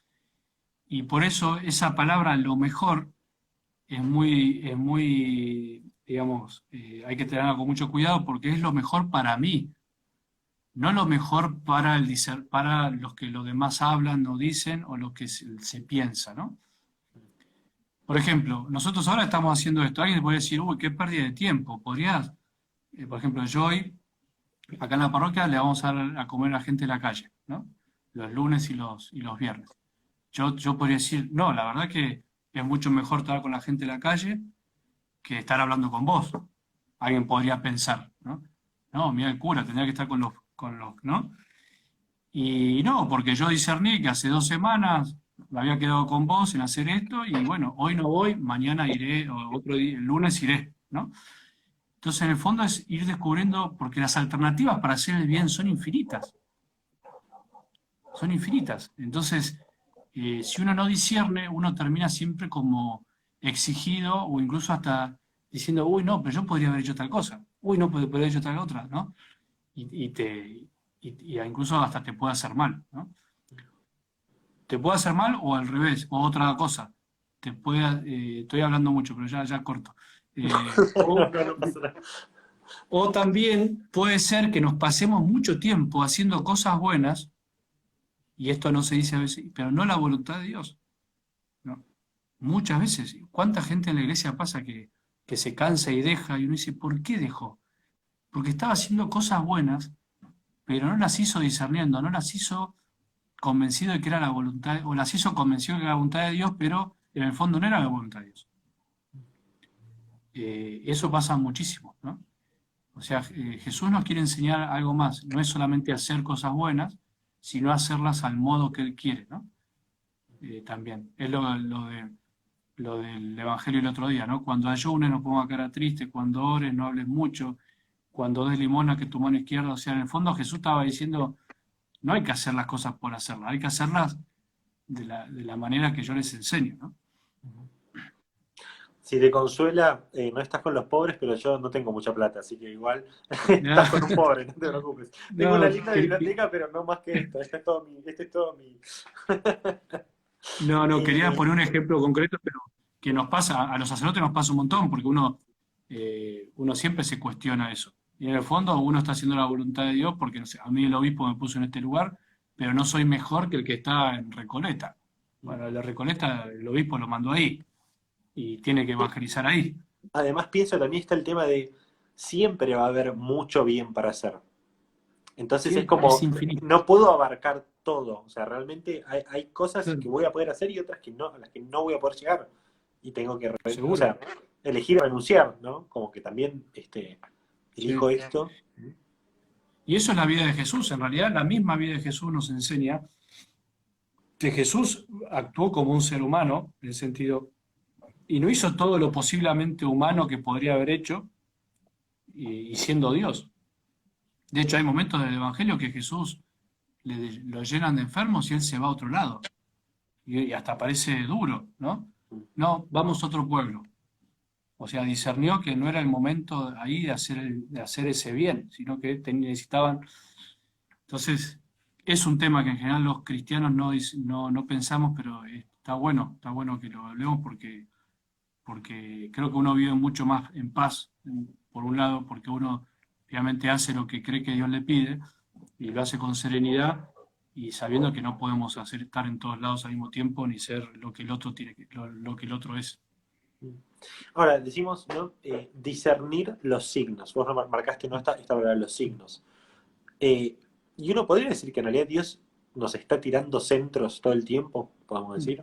Y por eso esa palabra, lo mejor, es muy, digamos, hay que tenerla con mucho cuidado porque es lo mejor para mí. no lo mejor para, para los que los demás hablan o dicen o lo que se piensa, ¿no? Por ejemplo, nosotros ahora estamos haciendo esto. Alguien puede decir, uy, qué pérdida de tiempo. Podrías, por ejemplo, yo hoy, acá en la parroquia, le vamos a dar a comer a la gente en la calle, ¿no? Los lunes y los viernes. Yo podría decir, no, la verdad que es mucho mejor estar con la gente en la calle que estar hablando con vos. Alguien podría pensar, ¿no? No, mira el cura, tendría que estar con los, ¿no? Y no, porque yo discerní que hace 2 semanas me había quedado con vos en hacer esto y bueno, hoy no voy, mañana iré, o otro día, el lunes iré, ¿no? Entonces, en el fondo es ir descubriendo, porque las alternativas para hacer el bien son infinitas. Son infinitas. Entonces, si uno no discierne, uno termina siempre como exigido o incluso hasta diciendo, uy, no, pero yo podría haber hecho tal cosa. Uy, no, podría haber hecho tal otra, ¿no? Y incluso hasta te puede hacer mal, ¿no? Te puede hacer mal o al revés, o otra cosa. Estoy hablando mucho, pero ya corto. No, no, no pasa nada. O también puede ser que nos pasemos mucho tiempo haciendo cosas buenas, y esto no se dice a veces, pero no la voluntad de Dios. ¿No? Muchas veces. ¿Cuánta gente en la iglesia pasa que se cansa y deja y uno dice, ¿por qué dejó? Porque estaba haciendo cosas buenas, pero no las hizo discerniendo, no las hizo convencido de que era la voluntad, o las hizo convencido de que era la voluntad de Dios, pero en el fondo no era la voluntad de Dios. Eso pasa muchísimo, ¿no? O sea, Jesús nos quiere enseñar algo más, no es solamente hacer cosas buenas, sino hacerlas al modo que Él quiere, ¿no? También. Es lo del Evangelio el otro día, ¿no? Cuando ayunes no pongas cara triste, cuando ores no hables mucho, cuando des limosna que tu mano izquierda, o sea, en el fondo Jesús estaba diciendo, no hay que hacer las cosas por hacerlas, hay que hacerlas de la manera que yo les enseño, ¿no? Si te consuela, no estás con los pobres, pero yo no tengo mucha plata, así que igual estás con un pobre, no te preocupes. Tengo una No, linda biblioteca, pero no más que esto. Este es todo mi. no, quería Eh, poner un ejemplo concreto, pero que nos pasa, a los sacerdotes nos pasa un montón, porque uno siempre se cuestiona eso. Y en el fondo uno está haciendo la voluntad de Dios, porque no sé, a mí el obispo me puso en este lugar, pero no soy mejor que el que está en Recoleta. Bueno, el de Recoleta, el obispo lo mandó ahí, y tiene que evangelizar ahí. Además, pienso también está el tema de siempre va a haber mucho bien para hacer. Entonces es Sí, es como, infinito. no puedo abarcar todo. O sea, realmente hay cosas que voy a poder hacer y otras que no, a las que no voy a poder llegar. Y tengo que, o Seguro. sea, elegir renunciar, ¿no? Como que también elijo Sí. esto. Y eso es la vida de Jesús. En realidad, la misma vida de Jesús nos enseña que Jesús actuó como un ser humano, en el sentido, y no hizo todo lo posiblemente humano que podría haber hecho, y siendo Dios. De hecho, hay momentos del Evangelio que Jesús lo llenan de enfermos y él se va a otro lado. Y hasta parece duro, ¿no? No, vamos a otro pueblo. O sea, discernió que no era el momento ahí de hacer ese bien, sino que necesitaban. Entonces, es un tema que en general los cristianos no pensamos, pero está bueno que lo hablemos porque creo que uno vive mucho más en paz, por un lado, porque uno obviamente hace lo que cree que Dios le pide y lo hace con serenidad y sabiendo que no podemos estar en todos lados al mismo tiempo ni ser lo que el otro tiene, lo que el otro es. Ahora, decimos, ¿no? Discernir los signos. Vos marcaste, ¿no? Esta palabra, los signos. Eh, y uno podría decir que en realidad Dios nos está tirando centros todo el tiempo, podemos decir.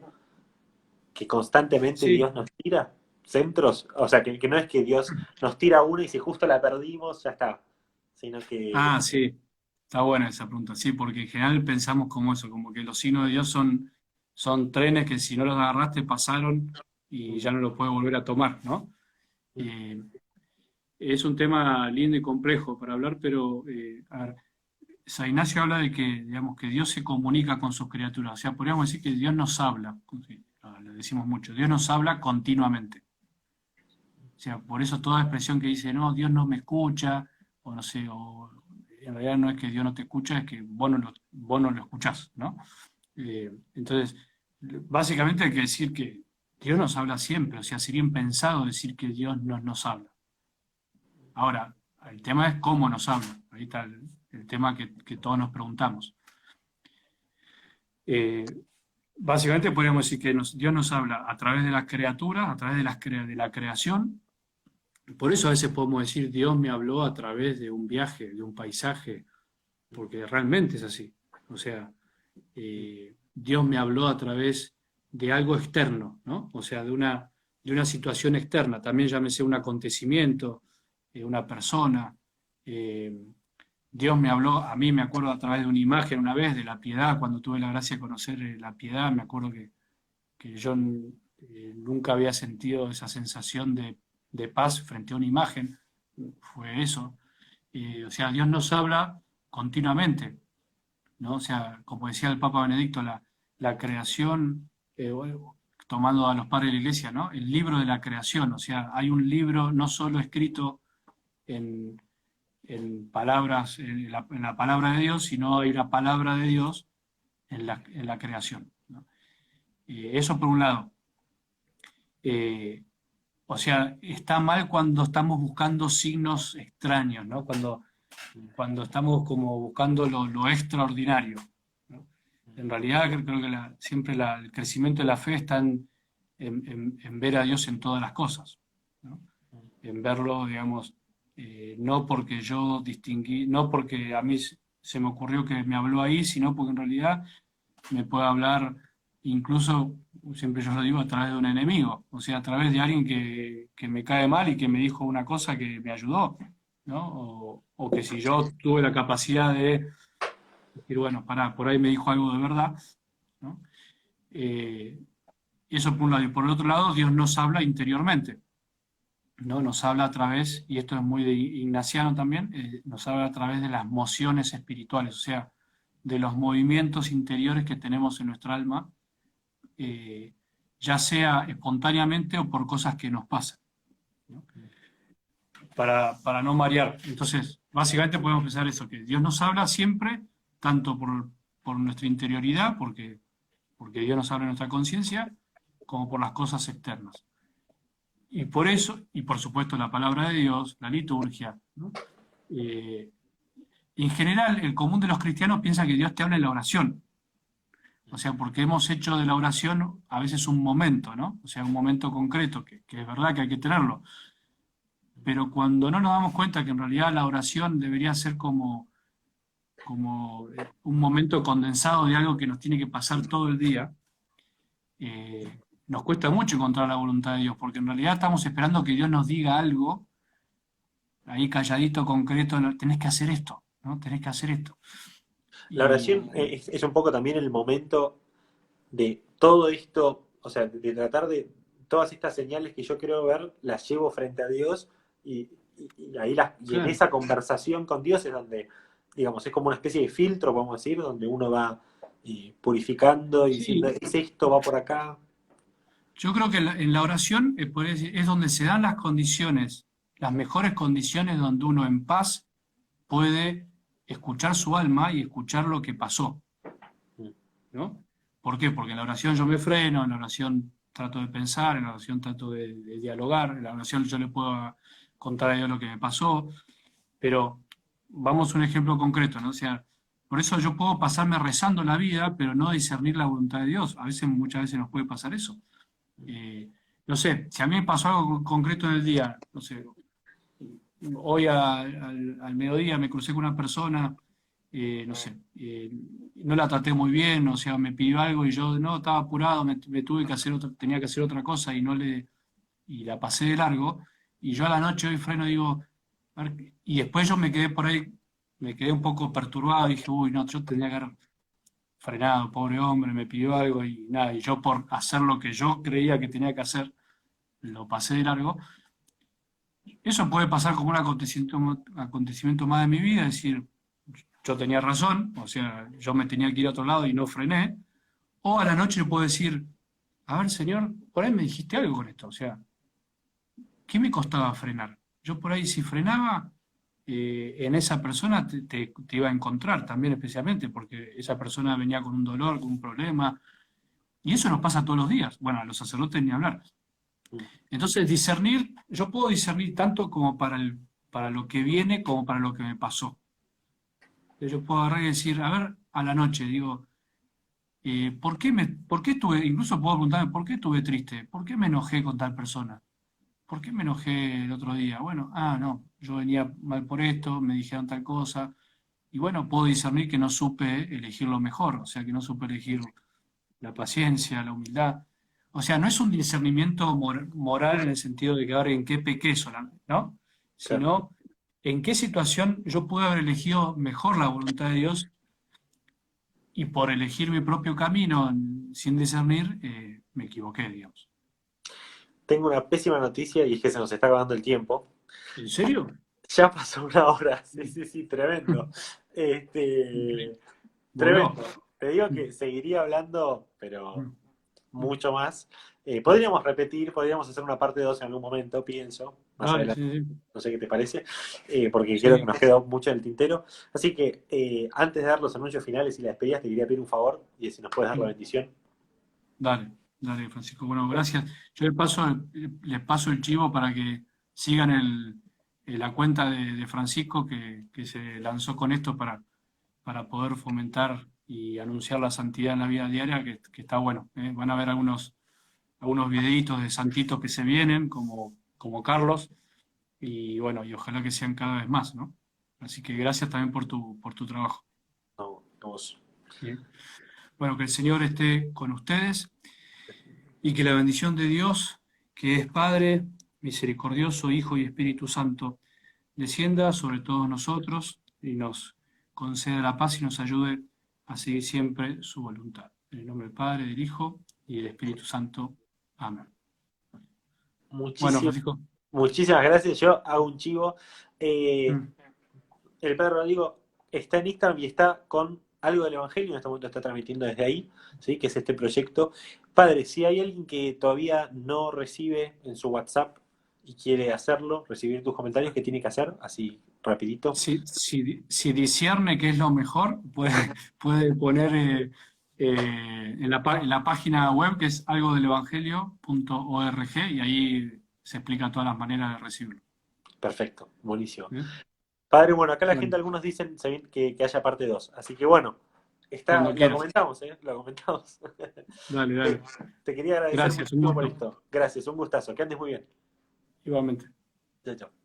Que constantemente Sí, Dios nos tira centros. O sea, que no es que Dios nos tira una y si justo la perdimos, ya está. Sino que. sí, está buena esa pregunta, sí, porque en general pensamos como eso, como que los signos de Dios son trenes que si no los agarraste pasaron y ya no los puedes volver a tomar, ¿no? Eh, es un tema lindo y complejo para hablar, pero a ver, San Ignacio habla de que, digamos, que Dios se comunica con sus criaturas, o sea, podríamos decir que Dios nos habla, sí, lo decimos mucho, Dios nos habla continuamente. O sea, por eso toda expresión que dice, no, Dios no me escucha, o no sé, o en realidad no es que Dios no te escucha, es que vos no lo escuchás, ¿no? Entonces, básicamente hay que decir que Dios nos habla siempre, o sea, sería impensado decir que Dios nos habla. Ahora, el tema es cómo nos habla. Ahí está el tema que todos nos preguntamos. Básicamente podríamos decir que Dios nos habla a través de las criaturas, a través de la creación. Por eso a veces podemos decir, Dios me habló a través de un viaje, de un paisaje, porque realmente es así. O sea, Dios me habló a través de algo externo, ¿no? O sea, de una situación externa, también llámese un acontecimiento, una persona. Dios me habló, a mí me acuerdo a través de una imagen una vez de la piedad, cuando tuve la gracia de conocer la piedad, me acuerdo que yo nunca había sentido esa sensación de paz frente a una imagen, fue eso. O sea, Dios nos habla continuamente, ¿no? O sea, como decía el Papa Benedicto, la creación, tomando a los padres de la Iglesia, ¿no? El libro de la creación, o sea, hay un libro no solo escrito en palabras, en la palabra de Dios, sino hay una palabra de Dios en la creación, ¿no? Eso por un lado. O sea, está mal cuando estamos buscando signos extraños, ¿no? Cuando estamos como buscando lo extraordinario, ¿no? En realidad creo que siempre el crecimiento de la fe está en ver a Dios en todas las cosas, ¿no? En verlo, digamos, no porque yo distinguí, no porque a mí se me ocurrió que me habló ahí, sino porque en realidad me puede hablar incluso, siempre yo lo digo, a través de un enemigo, o sea, a través de alguien que me cae mal y que me dijo una cosa que me ayudó, ¿no? O que si yo tuve la capacidad de decir, bueno, pará, por ahí me dijo algo de verdad, ¿no? Eso por un lado. Y por el otro lado, Dios nos habla interiormente, ¿no? Nos habla a través, y esto es muy de ignaciano también, nos habla a través de las mociones espirituales, o sea, de los movimientos interiores que tenemos en nuestra alma, ya sea espontáneamente o por cosas que nos pasan, ¿no? Para no marear. Entonces, básicamente podemos pensar eso, que Dios nos habla siempre, tanto por nuestra interioridad, porque Dios nos habla en nuestra conciencia, como por las cosas externas. Y por eso, y por supuesto la palabra de Dios, la liturgia, ¿no? En general, el común de los cristianos piensa que Dios te habla en la oración. O sea, porque hemos hecho de la oración a veces un momento, ¿no? O sea, un momento concreto, que es verdad que hay que tenerlo. Pero cuando no nos damos cuenta que en realidad la oración debería ser como un momento condensado de algo que nos tiene que pasar todo el día, nos cuesta mucho encontrar la voluntad de Dios, porque en realidad estamos esperando que Dios nos diga algo, ahí calladito, concreto, tenés que hacer esto, ¿no? Tenés que hacer esto. La oración es un poco también el momento de todo esto, o sea, de tratar de todas estas señales que yo quiero ver, las llevo frente a Dios y ahí y en esa conversación con Dios es donde, digamos, es como una especie de filtro, podemos decir, donde uno va purificando y diciendo, es esto, va por acá. Yo creo que en la oración es donde se dan las condiciones, las mejores condiciones donde uno en paz puede escuchar su alma y escuchar lo que pasó, ¿no? ¿Por qué? Porque en la oración yo me freno, en la oración trato de pensar, en la oración trato de dialogar, en la oración yo le puedo contar a Dios lo que me pasó, pero vamos a un ejemplo concreto, ¿no? O sea, por eso yo puedo pasarme rezando la vida, pero no discernir la voluntad de Dios. Muchas veces nos puede pasar eso. No sé, si a mí me pasó algo concreto en el día, no sé, hoy al mediodía me crucé con una persona, no sé, no la traté muy bien, o sea, me pidió algo y yo no estaba apurado, me tuve que hacer tenía que hacer otra cosa y la pasé de largo, y yo a la noche hoy freno y digo, y después yo me quedé por ahí, me quedé un poco perturbado y dije, uy, no, yo tendría que haber frenado, pobre hombre, me pidió algo y nada, y yo por hacer lo que yo creía que tenía que hacer, lo pasé de largo. Eso puede pasar como un acontecimiento más de mi vida, es decir, yo tenía razón, o sea, yo me tenía que ir a otro lado y no frené, o a la noche puedo decir, a ver, señor, por ahí me dijiste algo con esto, o sea, ¿qué me costaba frenar? Yo por ahí si frenaba, en esa persona te iba a encontrar también especialmente, porque esa persona venía con un dolor, con un problema, y eso nos pasa todos los días. Bueno, a los sacerdotes ni hablar. Entonces, discernir, yo puedo discernir tanto como para lo que viene como para lo que me pasó. yo puedo agarrar y decir, a ver, a la noche, digo, por qué estuve, incluso puedo preguntarme, ¿por qué estuve triste? ¿Por qué me enojé con tal persona? ¿Por qué me enojé el otro día? Bueno, no, yo venía mal por esto, me dijeron tal cosa, y bueno, puedo discernir que no supe elegir lo mejor, o sea, que no supe elegir la paciencia, la humildad. O sea, no es un discernimiento moral en el sentido de que ahora en qué pequé solamente, ¿no? Claro. Sino en qué situación yo pude haber elegido mejor la voluntad de Dios y por elegir mi propio camino sin discernir, me equivoqué, digamos. Tengo una pésima noticia y es que se nos está acabando el tiempo. ¿En serio? Ya pasó una hora, sí, sí, sí, tremendo. Increíble. Voló. Tremendo. Te digo que seguiría hablando, pero mucho más. Podríamos repetir, podríamos hacer una parte 2 en algún momento, pienso, más Dale, adelante. sí, sí. No sé qué te parece, porque creo que Sí, nos quedó mucho en el tintero. Así que antes de dar los anuncios finales y las despedidas, te quería pedir un favor y si nos puedes dar la bendición. dale, dale, Francisco. Bueno, gracias. Yo les paso el chivo para que sigan la cuenta de Francisco que se lanzó con esto para poder fomentar y anunciar la santidad en la vida diaria, que está bueno. Van a ver algunos videitos de santitos que se vienen, como Carlos, y bueno, y ojalá que sean cada vez más, ¿no? Así que gracias también por tu trabajo. No, vos. Bien. Bueno, que el Señor esté con ustedes y que la bendición de Dios, que es Padre, misericordioso, Hijo y Espíritu Santo, descienda sobre todos nosotros y nos conceda la paz y nos ayude a seguir siempre su voluntad. En el nombre del Padre, del Hijo y del Espíritu Santo. Amén. Bueno, Muchísimas, Francisco. muchísimas gracias. Yo hago un chivo. Eh, Mm. el Padre Rodrigo está en Instagram y está con algo del Evangelio, en este momento está transmitiendo desde ahí, ¿sí? Que es este proyecto. Padre, si hay alguien que todavía no recibe en su WhatsApp y quiere hacerlo, recibir tus comentarios, ¿qué tiene que hacer? Así, rapidito. Si discierne qué es lo mejor, puede poner en la página web que es algodelevangelio.org y ahí se explica todas las maneras de recibirlo. Perfecto, buenísimo. ¿Eh? Padre, bueno, acá la gente, Bueno, algunos dicen que haya parte 2. Así que bueno, cuando lo quieras. comentamos, ¿eh? Lo comentamos. Dale, Te, dale. te quería agradecer Gracias, un muchísimo por gusto. esto. Gracias, un gustazo. Que andes muy bien. Igualmente. Chao, chao.